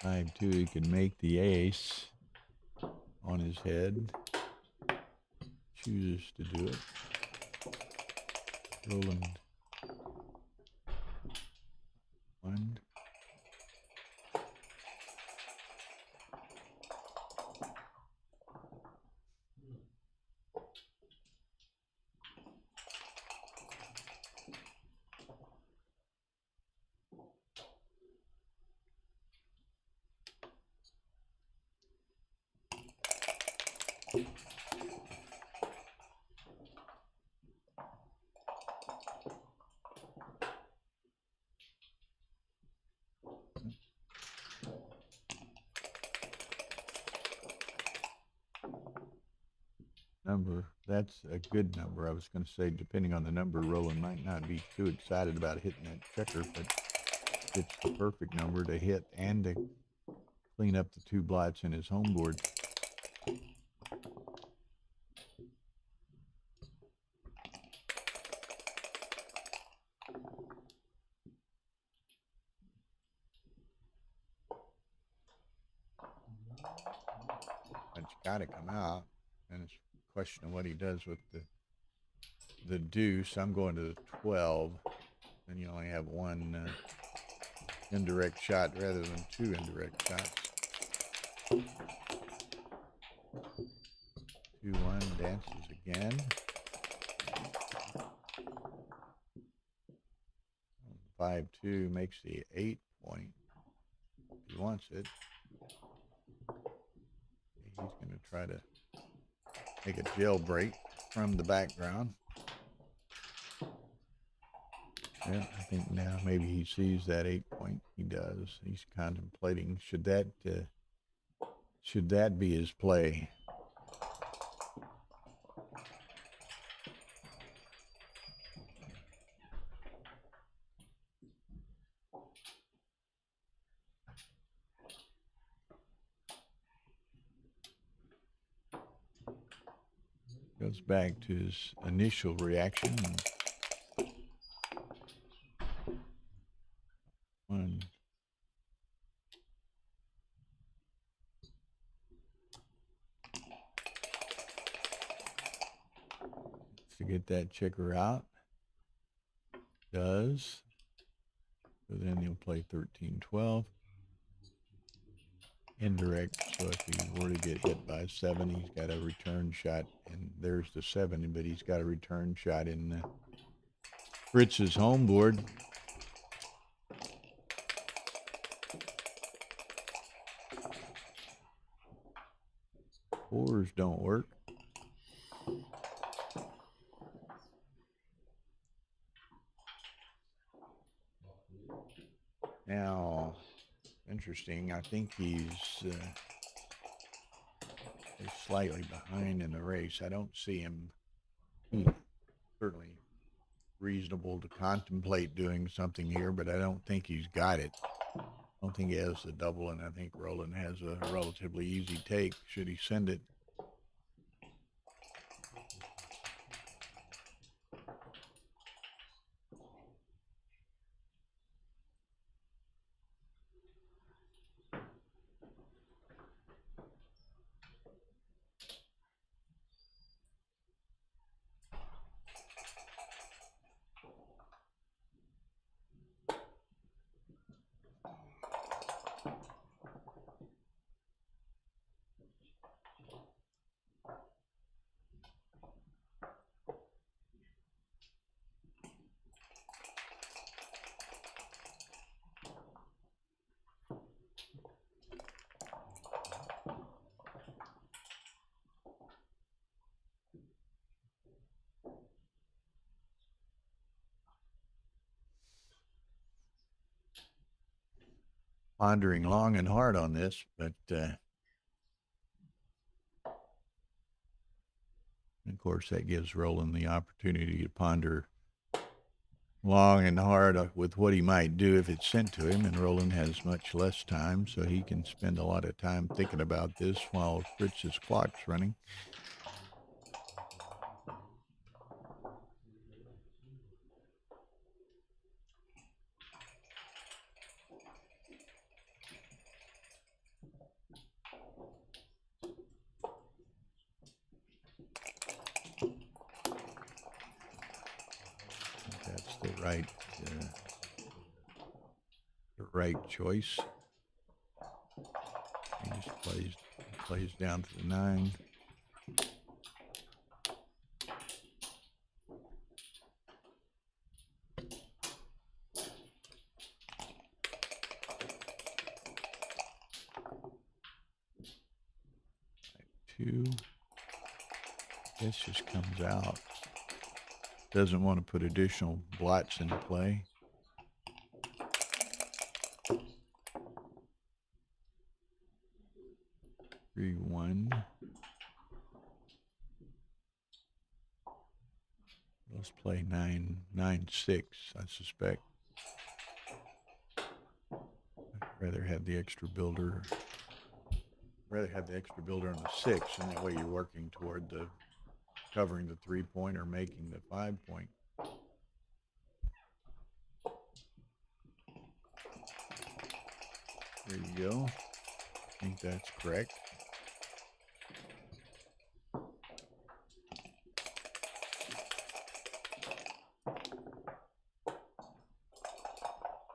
Five two, he can make the ace on his head. Chooses to do it. Rolling 1. Number, that's a good number. I was going to say, depending on the number, Roland might not be too excited about hitting that checker, but it's the perfect number to hit and to clean up the 2 blots in his home board. It's got to come out, and it's a question of what he does with the deuce. I'm going to the 12, and you only have 1 indirect shot rather than 2 indirect shots. 2-1 dances again. 5-2 makes the 8 point. He wants it. He's going to try to make a jailbreak from the background. Yeah, I think now maybe he sees that 8 point. He does. He's contemplating, should that be his play? Goes back to his initial reaction. 1. To get that checker out. Does. So then he'll play 13-12. Indirect, so if he were to get hit by 7, he's got a return shot, and there's the 7, but he's got a return shot in Fritz's home board. Fours don't work. Now, interesting, I think he's slightly behind in the race. I don't see him. Certainly reasonable to contemplate doing something here, but I don't think he's got it. I don't think he has the double, and I think Roland has a relatively easy take should he send it. pondering long and hard on this, but of course that gives Roland the opportunity to ponder long and hard with what he might do if it's sent to him, and Roland has much less time, so he can spend a lot of time thinking about this while Fritz's clock's running. That's the right choice. He just plays down to the 9. Two. This just comes out. Doesn't want to put additional blots into play. 3-1. Let's play 9-6, I suspect. I'd rather have the extra builder. Rather have the extra builder on the 6, and that way you're working toward the covering the 3-point or making the 5-point. There you go. I think that's correct.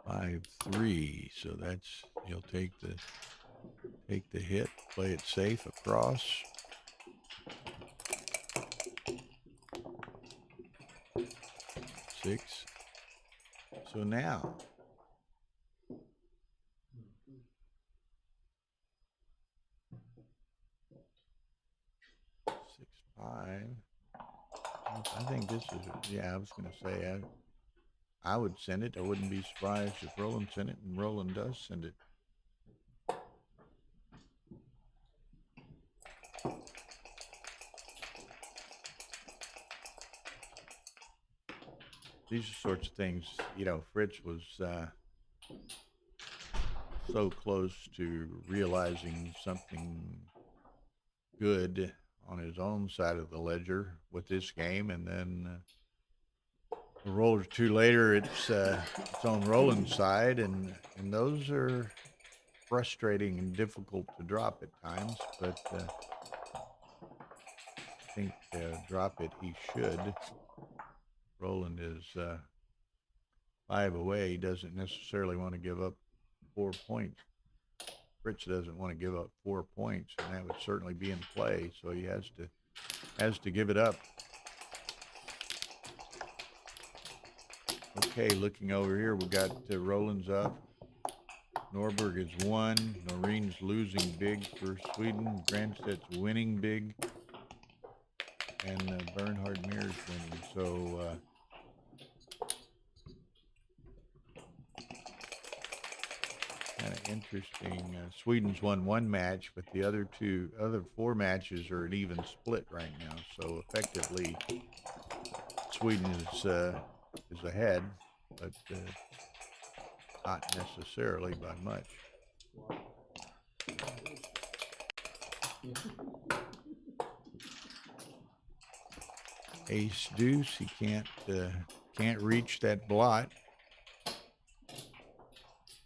Five, 3. So that's, he'll take the hit, play it safe across. 6. So now 6-5. I think this is, yeah, I was going to say I would send it. I wouldn't be surprised if Roland sent it, and Roland does send it. These are sorts of things, you know, Fritz was so close to realizing something good on his own side of the ledger with this game, and then a roll or two later, it's on Roland's side, and those are frustrating and difficult to drop at times, but I think drop it he should. Roland is 5 away. He doesn't necessarily want to give up 4 points. Fritz doesn't want to give up 4 points, and that would certainly be in play, so he has to give it up. Okay, looking over here, we got Roland's up. Norberg is 1. Noreen's losing big for Sweden. Granstedt's winning big. And Bernhard Mayr's winning. So kind of interesting. Sweden's won 1 match, but the other 4 matches are an even split right now. So effectively, Sweden is ahead, but not necessarily by much. Ace deuce. He can't reach that blot.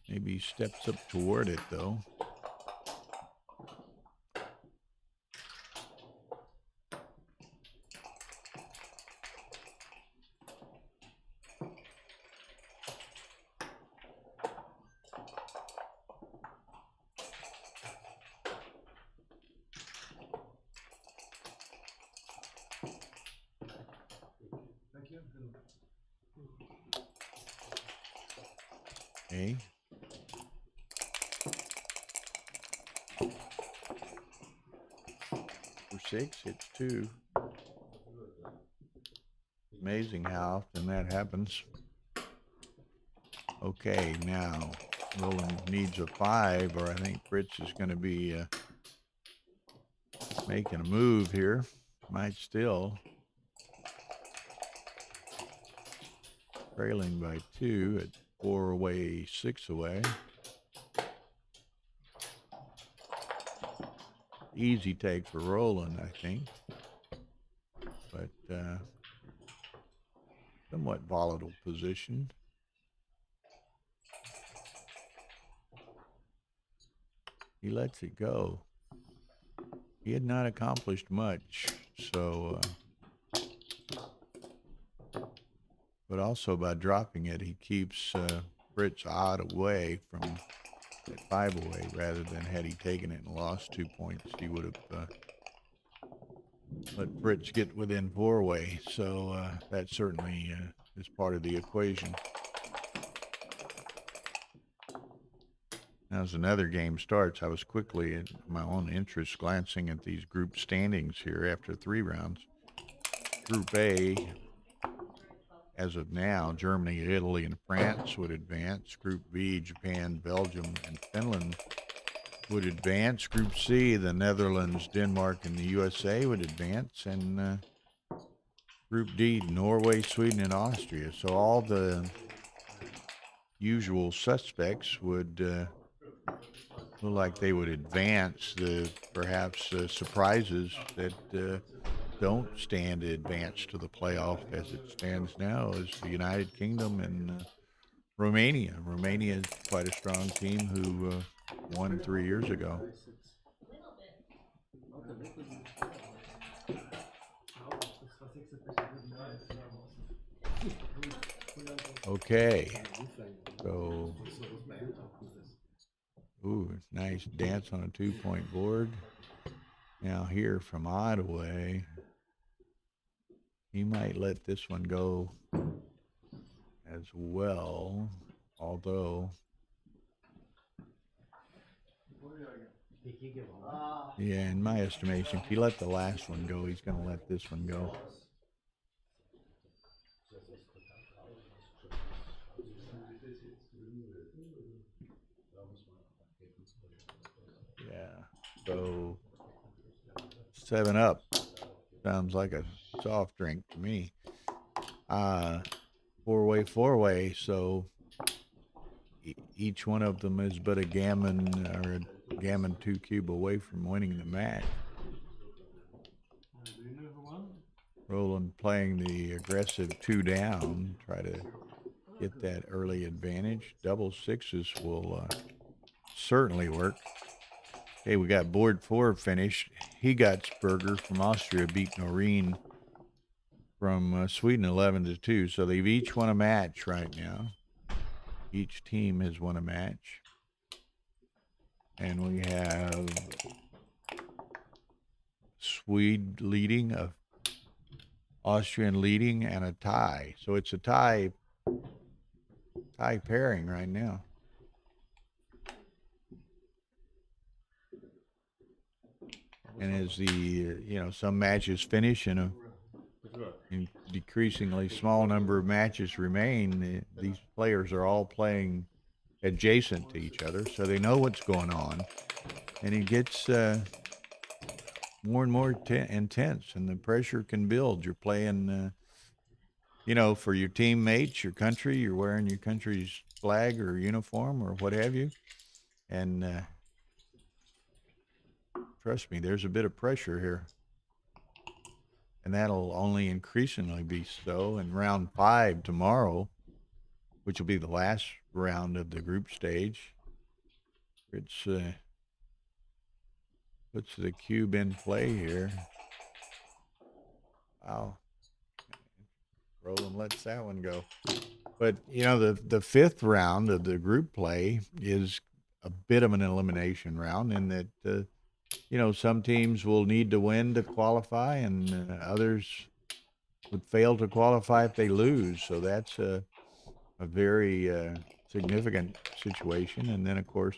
Maybe he steps up toward it though. Okay. For 6, hits 2. Amazing how often that happens. Okay, now Roland needs a 5, or I think Fritz is going to be making a move here. Might still. Trailing by 2 at 4 away, 6 away. Easy take for Roland, I think. But somewhat volatile position. He lets it go. He had not accomplished much, so but also by dropping it, he keeps Fritz odd away from at 5 away, rather than had he taken it and lost 2 points, he would have let Fritz get within 4 away. So that certainly is part of the equation. As another game starts, I was quickly, in my own interest, glancing at these group standings here after 3 rounds. Group A, as of now, Germany, Italy, and France would advance. Group B, Japan, Belgium, and Finland would advance. Group C, the Netherlands, Denmark, and the USA would advance. And Group D, Norway, Sweden, and Austria. So all the usual suspects would look like they would advance. The perhaps surprises that don't stand to advance to the playoff as it stands now is the United Kingdom and Romania. Romania is quite a strong team who won 3 years ago. Okay, so ooh, nice dance on a 2-point board. Now here from Ottaway, he might let this one go as well, although yeah, in my estimation, if he let the last one go, he's going to let this one go. Yeah, so 7-Up sounds like a soft drink to me. 4-way, 4-way, so each one of them is but a gammon or a gammon 2 cube away from winning the match. Roland playing the aggressive 2 down, try to get that early advantage. Double 6s will certainly work. Okay, we got board 4 finished. Higatsberger from Austria beat Noreen from Sweden 11-2. So they've each won a match right now. Each team has won a match. And we have Swede leading, Austrian leading, and a tie. So it's a tie pairing right now. And as the some matches finish and a decreasingly small number of matches remain, these players are all playing adjacent to each other, so they know what's going on, and it gets more and more intense, and the pressure can build. You're playing, for your teammates, your country. You're wearing your country's flag or uniform or what have you, and trust me, there's a bit of pressure here. And that'll only increasingly be so in round 5 tomorrow, which will be the last round of the group stage. It's puts the cube in play here. Wow. Roland lets that one go. But, the 5th round of the group play is a bit of an elimination round in that, some teams will need to win to qualify, and others would fail to qualify if they lose. So that's a very significant situation. And then, of course,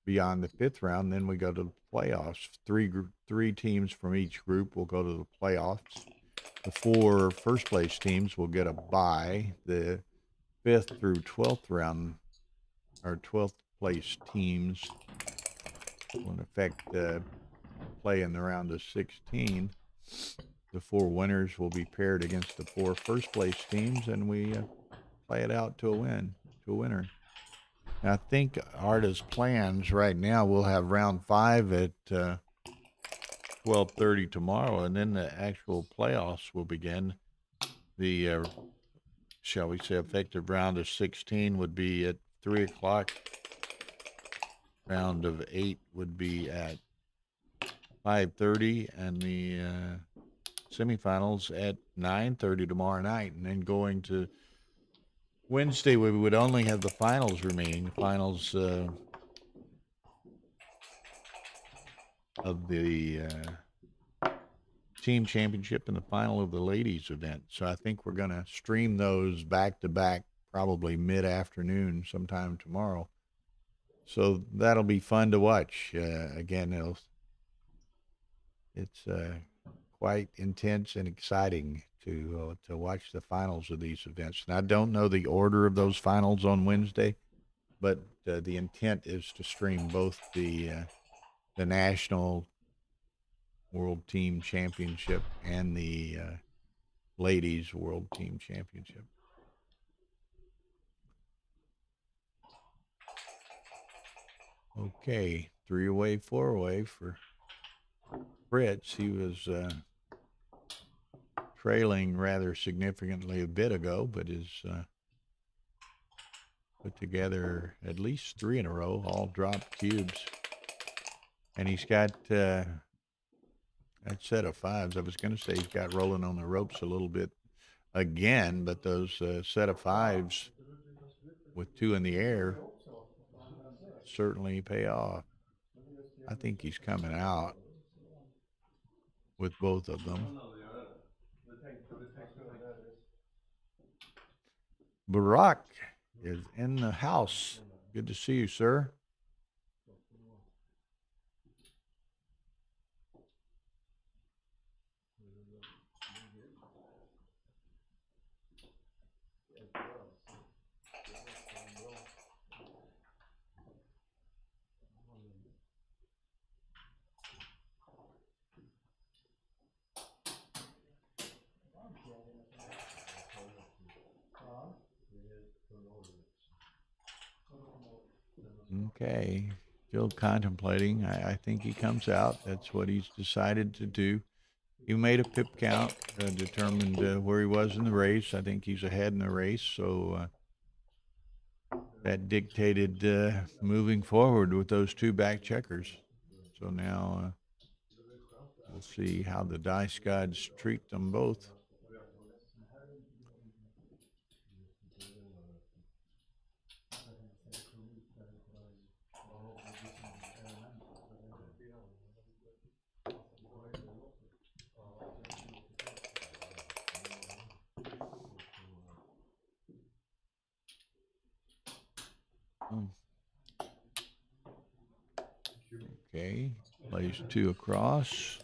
beyond the 5th round, then we go to the playoffs. Three teams from each group will go to the playoffs. The 4 first-place teams will get a bye. The 5th through 12th round our 12th place teams will in effect play in the round of 16. The 4 winners will be paired against the 4 first place teams, and we play it out to a winner. And I think Arda's plans right now, we'll have round 5 at 12:30 tomorrow, and then the actual playoffs will begin. The shall we say effective round of 16 would be at 3 o'clock. Round of 8 would be at 5:30, and the semifinals at 9:30 tomorrow night, and then going to Wednesday, we would only have the finals remaining. The finals of the team championship and the final of the ladies event. So I think we're going to stream those back to back, probably mid-afternoon sometime tomorrow. So that'll be fun to watch. Again, it's quite intense and exciting to watch the finals of these events. And I don't know the order of those finals on Wednesday, but the intent is to stream both the national World Team Championship and the ladies World Team Championship. Okay, 3-away, 4-away for Fritz. He was trailing rather significantly a bit ago, but is put together at least 3 in a row, all dropped cubes. And he's got that set of 5s. I was going to say he's got rolling on the ropes a little bit again, but those set of 5s with 2 in the air certainly pay off. I think he's coming out with both of them. Barack is in the house. Good to see you, sir. Okay, still contemplating. I think he comes out. That's what he's decided to do. He made a pip count, determined where he was in the race. I think he's ahead in the race, so that dictated moving forward with those 2 back checkers. So now we'll see how the dice gods treat them both. Okay, plays 2 across,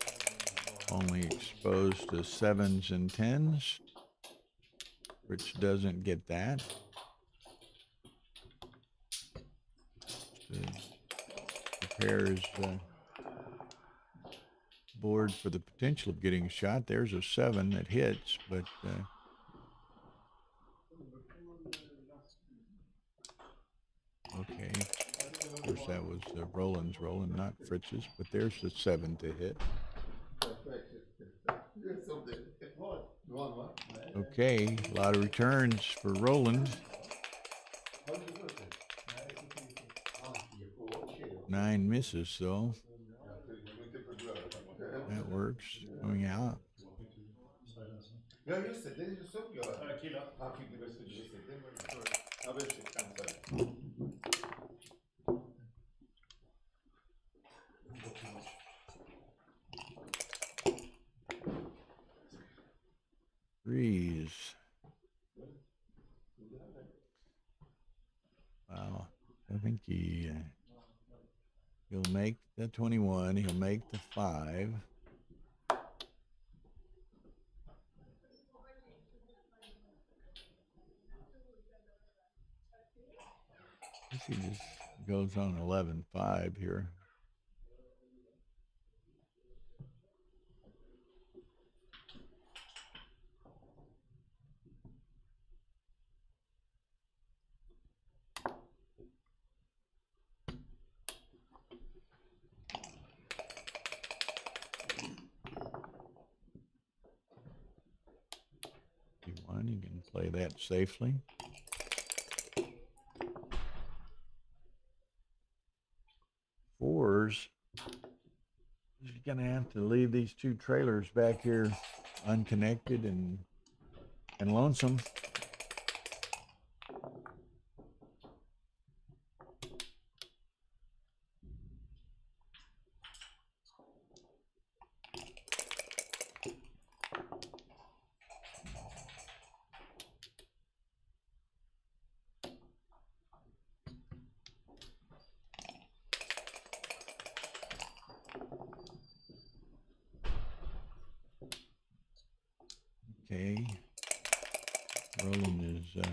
only exposed to 7s and 10s, which doesn't get that. Prepares board for the potential of getting a shot. There's a 7 that hits, but okay. Of course, that was Roland's rolling, not Fritz's, but there's the 7 to hit. Okay, a lot of returns for Roland. 9 misses, though. That works. Coming out. Threes. Wow. I think he'll make the 21. He'll make the 5. guess he just goes on 11-5 here. You can play that safely. Fours. You're gonna have to leave these two trailers back here unconnected and lonesome. Okay, Roland is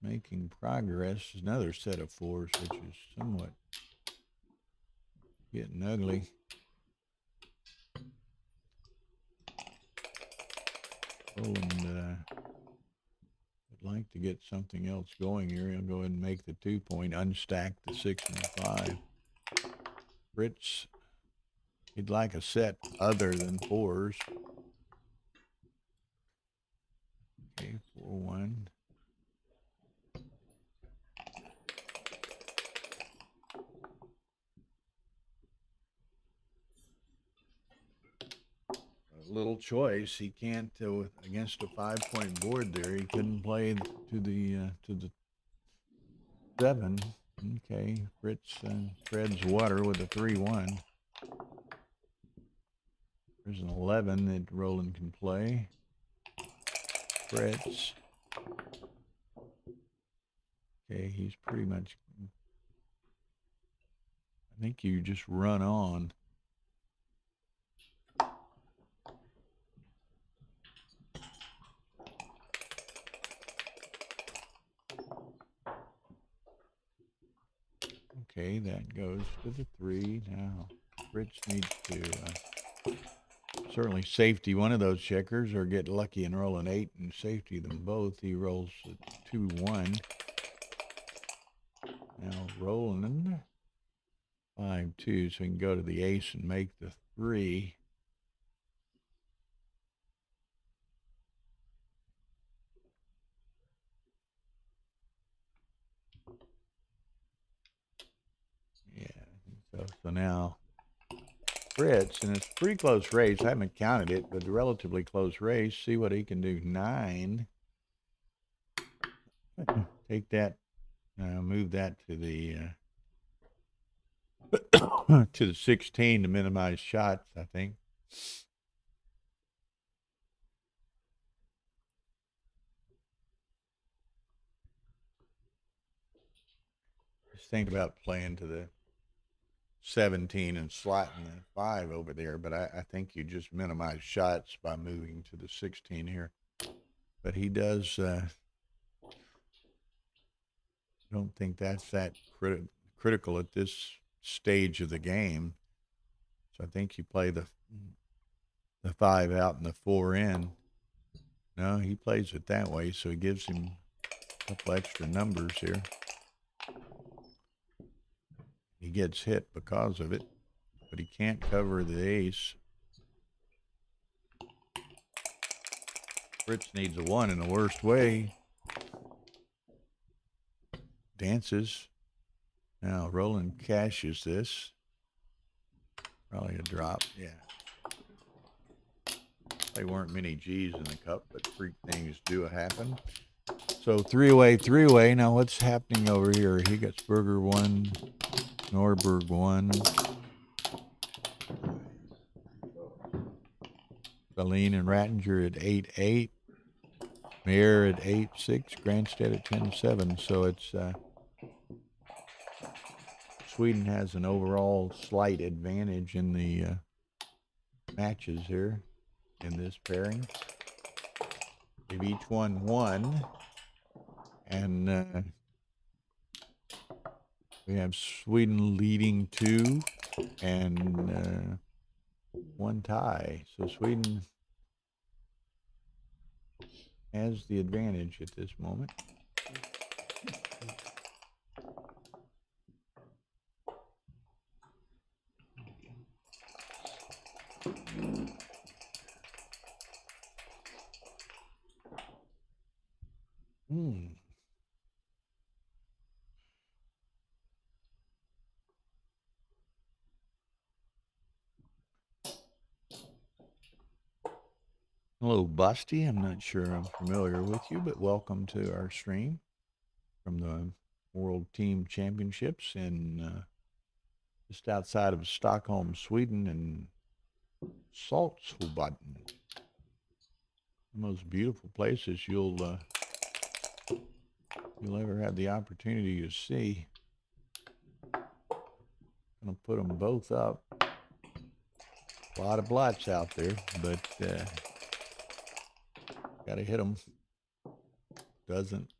making progress. Another set of fours, which is somewhat getting ugly. Roland would like to get something else going here. He'll go ahead and make the 2-point, unstack the 6 and 5. Fritz, he'd like a set other than fours. Okay, 4-1. A little choice. He can't against a 5-point board there. He couldn't play to the 7. Okay, Fritz treads water with a 3-1. There's an 11 that Roland can play. Fritz. Okay, he's pretty much. I think you just run on. Okay, that goes to the 3. Now, Fritz needs to certainly safety one of those checkers or get lucky and roll an 8 and safety them both. He rolls a 2-1. Now, Roland 5-2, so he can go to the ace and make the 3. Yeah, so now Fritz, and it's a pretty close race. I haven't counted it, but a relatively close race. See what he can do. 9. Take that, move that to the to the 16 to minimize shots, I think. Just think about playing to the 17 and slotting the 5 over there, but I think you just minimize shots by moving to the 16 here. But he does, don't think that's that critical at this stage of the game. So I think you play the 5 out and the 4 in. No, he plays it that way, so he gives him a couple extra numbers here. He gets hit because of it, but he can't cover the ace. Fritz needs a 1 in the worst way. Dances. Now Roland cashes this. Probably a drop, yeah. There weren't many G's in the cup, but freak things do happen. So 3-way. Now what's happening over here? He gets Berger 1, Norberg 1. Saline and Rattinger at 8-8. Mayr at 8-6. Granstedt at 10-7. So it's Sweden has an overall slight advantage in the matches here in this pairing. They've each won 1. And We have Sweden leading 2 and 1 tie. So Sweden has the advantage at this moment. Hello, Busty. I'm not sure I'm familiar with you, but welcome to our stream from the World Team Championships in just outside of Stockholm, Sweden, and Saltsjöbaden. The most beautiful places you'll ever have the opportunity to see. Gonna put them both up. A lot of blots out there, but gotta hit them. Doesn't.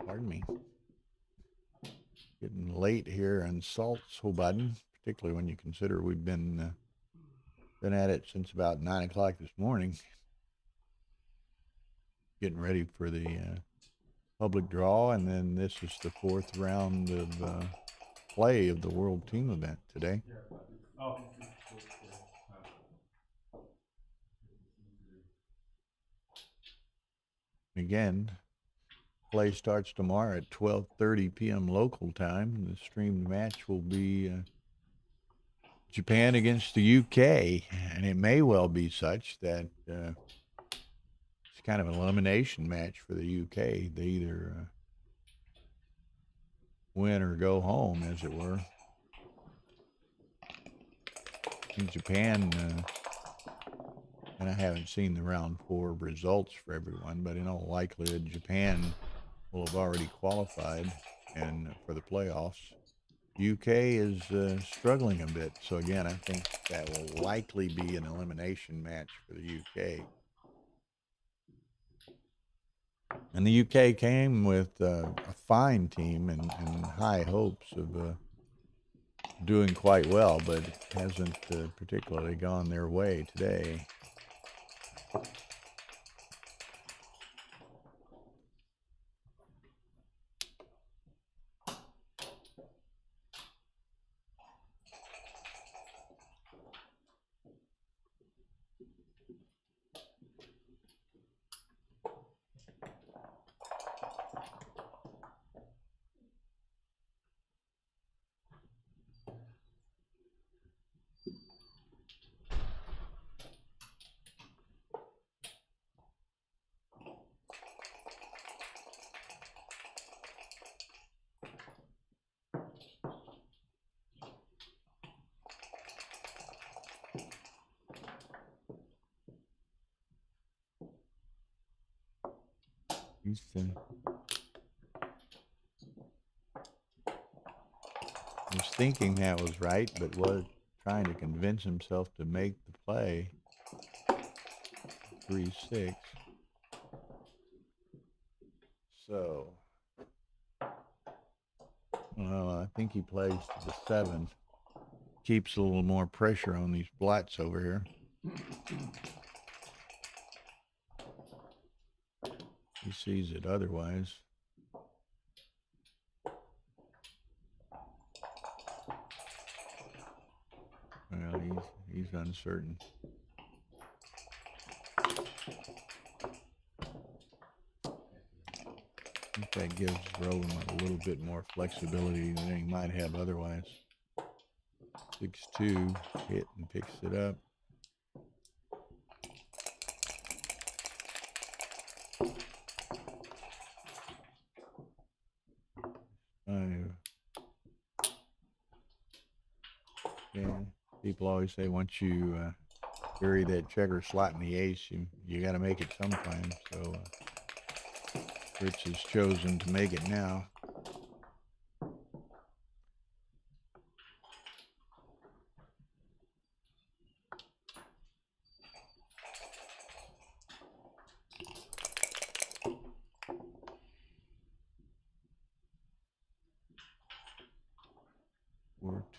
Pardon me. Getting late here in Saltsjöbaden, particularly when you consider we've been at it since about 9 o'clock this morning. Getting ready for the public draw, and then this is the 4th round of play of the World Team event today. Again, play starts tomorrow at 12:30 p.m. local time. The streamed match will be Japan against the UK, and it may well be such that it's kind of an elimination match for the UK. They either win or go home, as it were. In Japan, and I haven't seen the round 4 results for everyone, but in all likelihood, Japan will have already qualified and for the playoffs. UK is struggling a bit, so again, I think that will likely be an elimination match for the UK. And the UK came with a fine team and high hopes of doing quite well, but it hasn't particularly gone their way today. He was thinking that was right, but was trying to convince himself to make the play. 3-6. So, well, I think he plays to the 7. Keeps a little more pressure on these blots over here. He sees it otherwise. Well, he's uncertain. I think that gives Rowan a little bit more flexibility than he might have otherwise. 6-2, hit and picks it up. Yeah, people always say once you bury that checker slot in the ace, you got to make it sometime. So Fritz has chosen to make it now.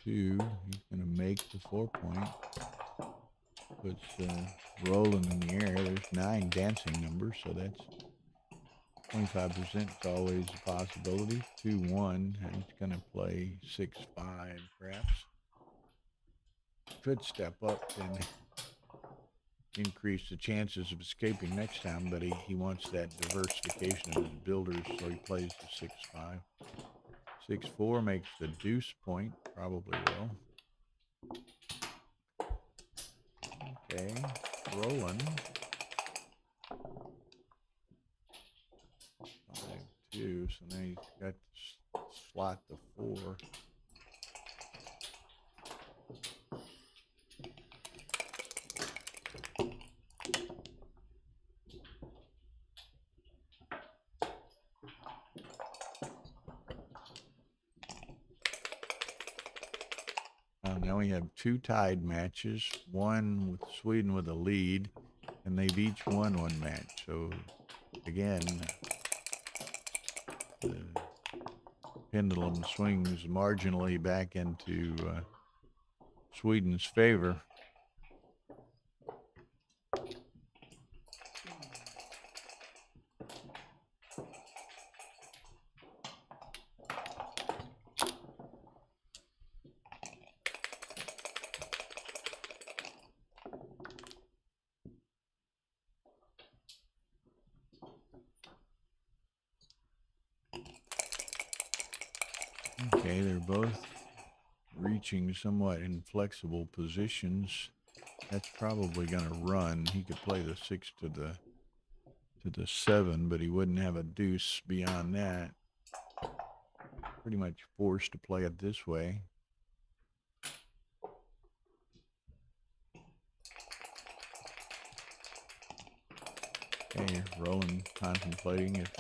2. He's going to make the 4-point. Puts rolling in the air. There's 9 dancing numbers, so that's 25% is always a possibility. 2-1. He's going to play 6-5, perhaps. Could step up and increase the chances of escaping next time, but he wants that diversification of his builders, so he plays the 6-5. 6-4 makes the deuce point, probably will. Okay, rolling. 5-2, so now he's got to slot the 4. Now we have 2 tied matches, one with Sweden with a lead, and they've each won 1 match. So again, the pendulum swings marginally back into Sweden's favor. Okay, they're both reaching somewhat inflexible positions. That's probably going to run. He could play the 6 to the 7, but he wouldn't have a deuce beyond that. Pretty much forced to play it this way. Okay, Roland contemplating if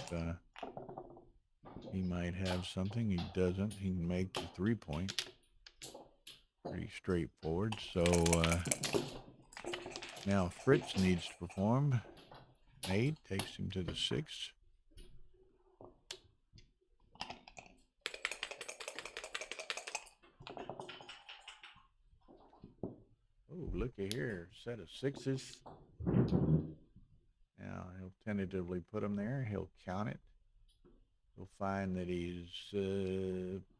he might have something. He doesn't. He can make the 3-point. Pretty straightforward. So now Fritz needs to perform. 8 takes him to the 6. Oh, looky here. Set of 6s. Now he'll tentatively put him there. He'll count it. He'll find that he's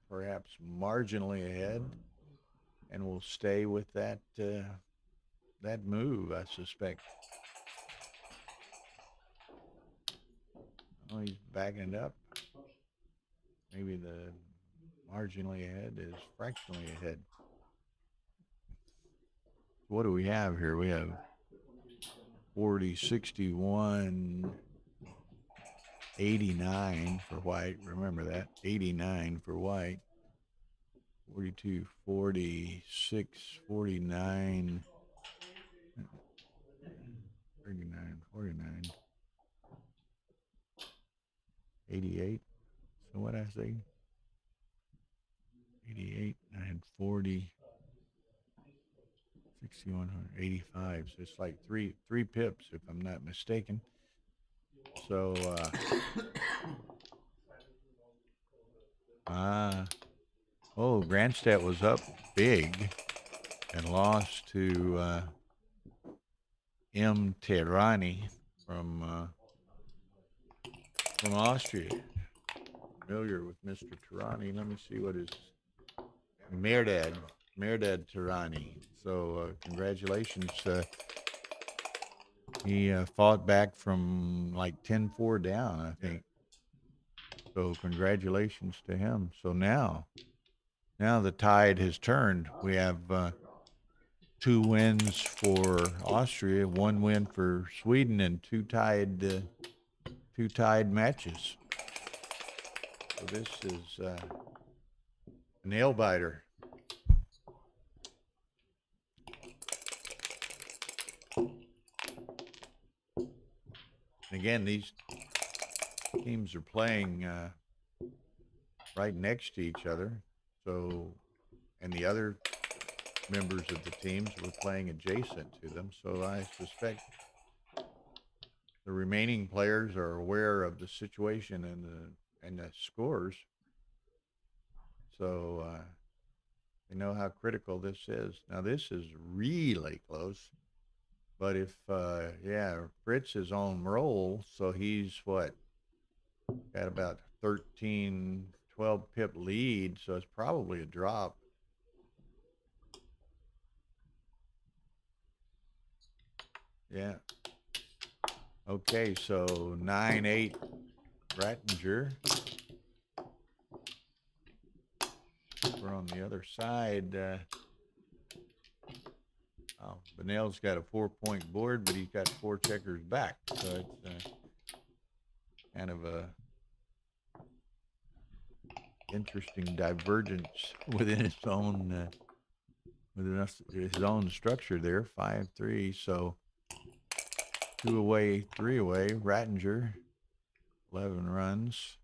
perhaps marginally ahead, and will stay with that that move, I suspect. Oh, he's backing it up. Maybe the marginally ahead is fractionally ahead. What do we have here? We have 40, 61, 89 for white. Remember that. 89 for white. 42, 46, 49, 39, 49, 88. So what I say? 88, I had 40, 61, 85. So it's like three pips, if I'm not mistaken. So, Granstedt was up big and lost to M. Terani from Austria. Familiar with Mr. Terani. Let me see what his Mehrdad Terani. So congratulations. He fought back from like 10-4 down, I think. So congratulations to him. So now the tide has turned. We have 2 wins for Austria, 1 win for Sweden, and 2 tied matches. So this is a nail biter. And again, these teams are playing right next to each other. So, and the other members of the teams were playing adjacent to them. So I suspect the remaining players are aware of the situation and the scores. So They know how critical this is. Now this is really close. But if, yeah, Fritz is on roll, so he's what? Got about 13, 12 pip lead, so it's probably a drop. Yeah. Okay, so 9-8 Rattinger. We're on the other side. Oh, Benell's got a 4-point board, but he's got 4 checkers back, so it's kind of a interesting divergence within its own his own structure there. 5-3, so 2 away, 3 away. Rattinger, 11 runs.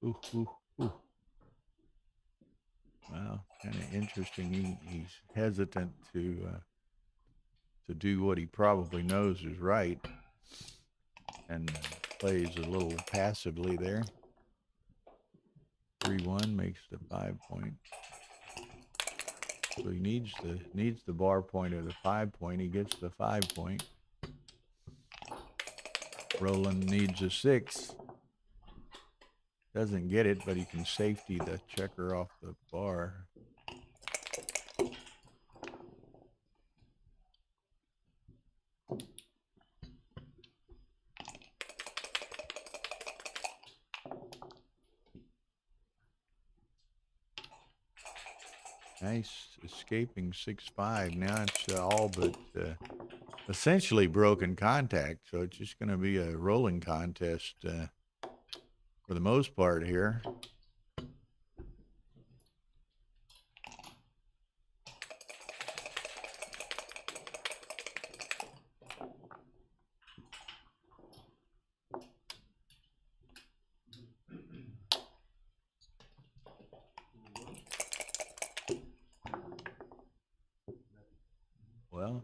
Ooh, ooh, ooh. Wow, kind of interesting. He's hesitant to do what he probably knows is right, and plays a little passively there. 3-1 makes the 5-point. So he needs the bar point or the 5-point. He gets the 5-point. Roland needs a 6. Doesn't get it, but he can safety the checker off the bar. Nice escaping 6-5. Now it's all but essentially broken contact, so it's just going to be a rolling contest for the most part here. Well,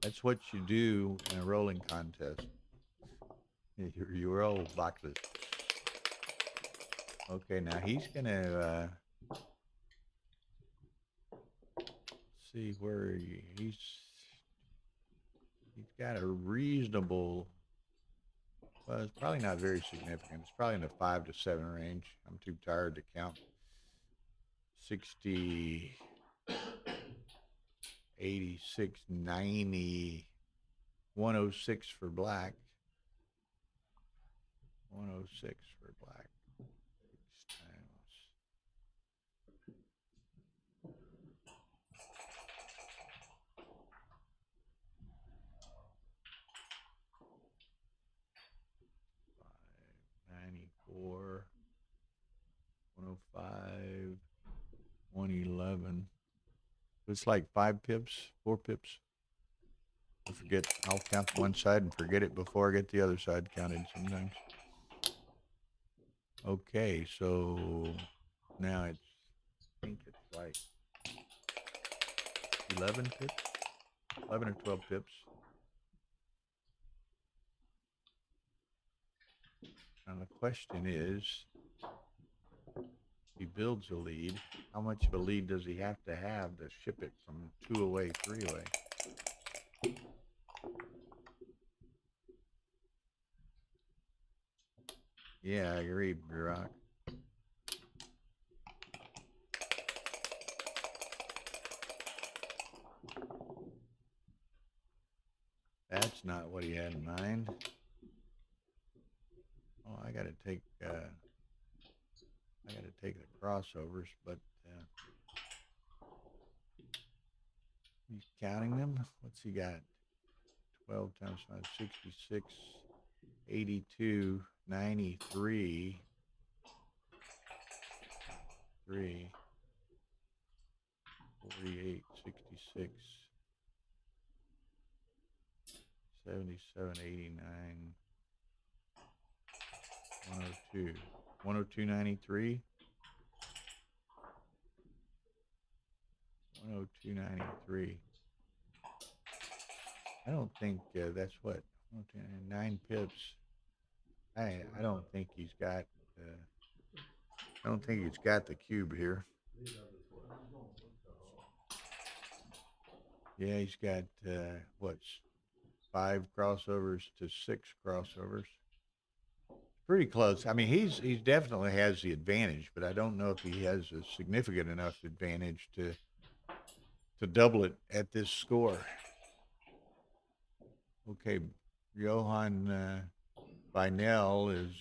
that's what you do in a rolling contest. You roll boxes. Okay, now he's gonna see where he's got a reasonable. Well, it's probably not very significant. It's probably in the 5 to 7 range. I'm too tired to count. 60, 86, 90, 106 for black. 106 for black. 6 times. Five, 94, 105, 111. It's like 5 pips, 4 pips. I forget. I'll count one side and forget it before I get the other side counted sometimes. Okay, so now I think it's like 11 pips, 11 or 12 pips. Now the question is, he builds a lead. How much of a lead does he have to ship it from 2 away, 3 away? Yeah, I agree, Barack. That's not what he had in mind. Oh, I gotta take the crossovers, but he's counting them. What's he got? 12 times 5, 66, 82, 93, 3, 48, 66. 77.89. 102. 102.93. 102.93. I don't think that's what 9 pips. I don't think he's got. I don't think he's got the cube here. Yeah, he's got what's 5 crossovers to 6 crossovers. Pretty close. I mean, he's definitely has the advantage, but I don't know if he has a significant enough advantage to double it at this score. Okay, Johan Bynell is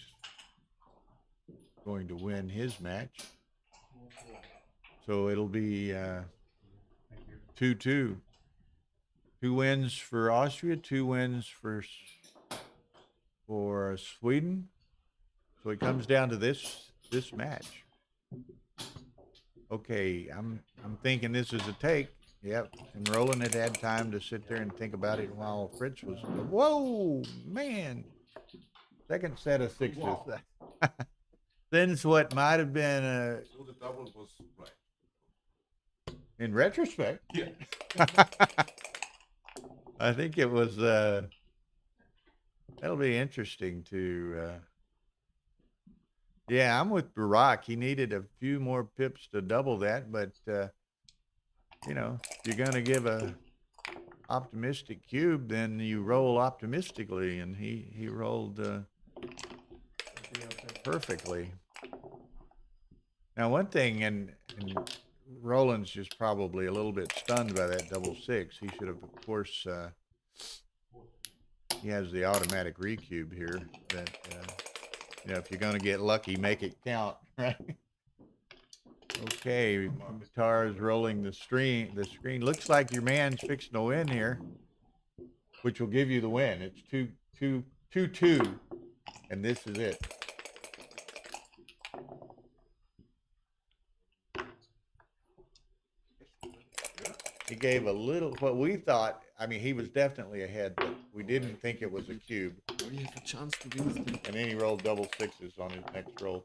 going to win his match, so it'll be 2-2. 2 wins for Austria, 2 wins for Sweden. So it comes down to this match. Okay, I'm thinking this is a take. Yep, and Roland had time to sit there and think about it while Fritz was. Whoa, man! Second set of sixes. Wow. Then what might have been a. So the double was right. In retrospect. Yeah. I think it was. That'll be interesting to. Yeah, I'm with Barack. He needed a few more pips to double that, but if you're gonna give a optimistic cube, then you roll optimistically, and he rolled perfectly. Now, one thing, and Roland's just probably a little bit stunned by that double 6. He should have, of course, he has the automatic recube here that. If you're going to get lucky, make it count, right? Okay, Guitar's rolling the screen. Looks like your man's fixing to win here, which will give you the win. It's 2-2, and this is it. He gave a little, what we thought, I mean, he was definitely ahead, but we didn't think it was a cube. We have a chance to win this. And then he rolled double 6s on his next roll.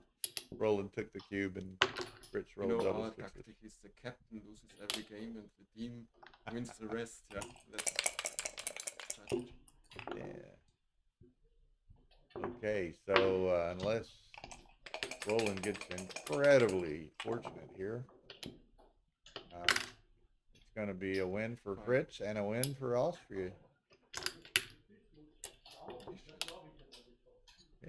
Roland took the cube, and Fritz rolled double 6s. Tactic is the captain loses every game, and the team wins the rest. Yeah, that's strategy. Yeah. Okay, so unless Roland gets incredibly fortunate here, it's going to be a win for Fritz and a win for Austria.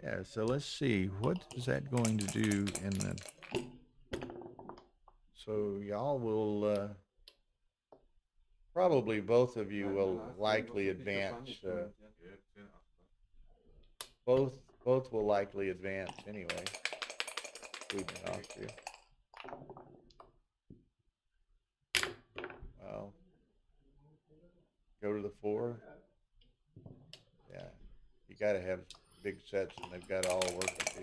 Yeah, so let's see, what is that going to do in the. So y'all will probably both of you will likely advance. Both will likely advance anyway. Sweden and Austria. Well, go to the 4. Yeah, you got to have big sets, and they've got all working.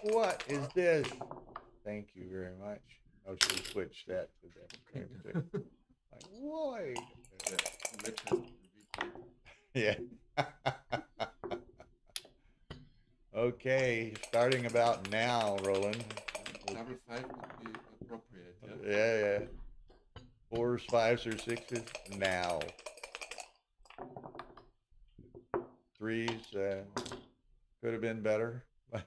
What is this? Thank you very much. Oh, she switched that to that. Like, why? Yeah. Okay, starting about now, Roland. Double 5 would be appropriate. Yeah. 4s, 5s, or 6s now. 3s could have been better. 3,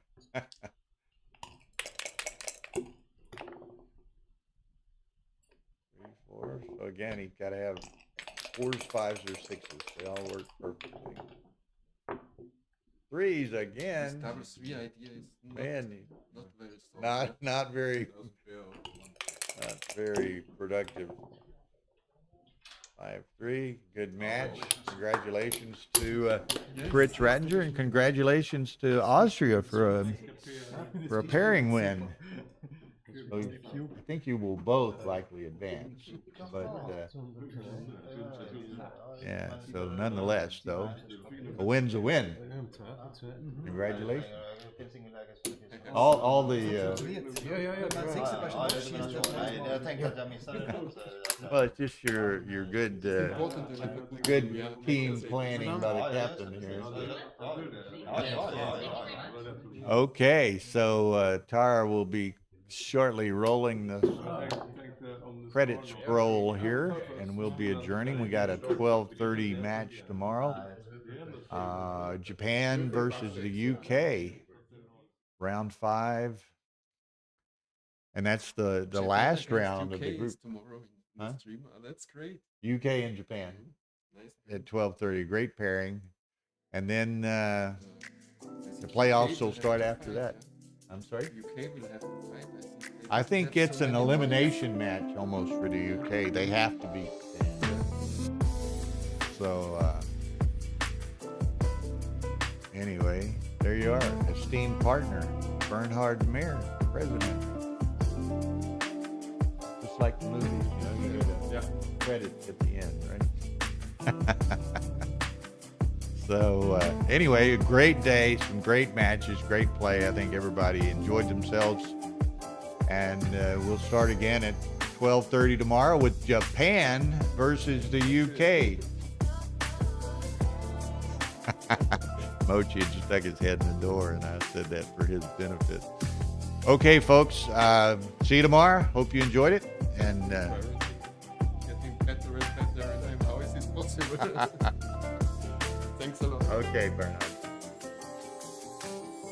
4. So again, he's got to have 4s, 5s, or 6s. They all work perfectly. 3s again. This double 3 idea is not very strong. Not very productive. 5-3, good match. Congratulations to Fritz Rattinger, and congratulations to Austria for a pairing win. So I think you will both likely advance, but yeah. So nonetheless, though, a win's a win. Congratulations. All the Jag tänkte att jag missade det. well, it's just your good Important in Liverpool. We good have team second planning by the captain here. Ja. Okay, so Tara will be shortly rolling the credit scroll here, and we'll be adjourning. We got a 12:30 match tomorrow. Japan versus the UK, round 5, and that's the Japan last against round of UK the is group. tomorrow in Huh? the stream. That's great. UK and Japan Nice. at 12:30. Great pairing, and then I the think playoffs UK will have start to after fight, that. yeah. I'm sorry. UK will have to fight. I think That's it's so an many elimination match almost for the UK. They have to beat Canada. So anyway, there you are, esteemed partner, Bernhard Mayr, president. Just like the movies, you get a credit at the end, right? So anyway, a great day, some great matches, great play. I think everybody enjoyed themselves. And we'll start again at 12:30 tomorrow with Japan versus the UK. Mochi had just stuck his head in the door, and I said that for his benefit. Okay, folks, see you tomorrow. Hope you enjoyed it. And Getting better and better, and how is this possible? Thanks a lot. okay, Bernhard.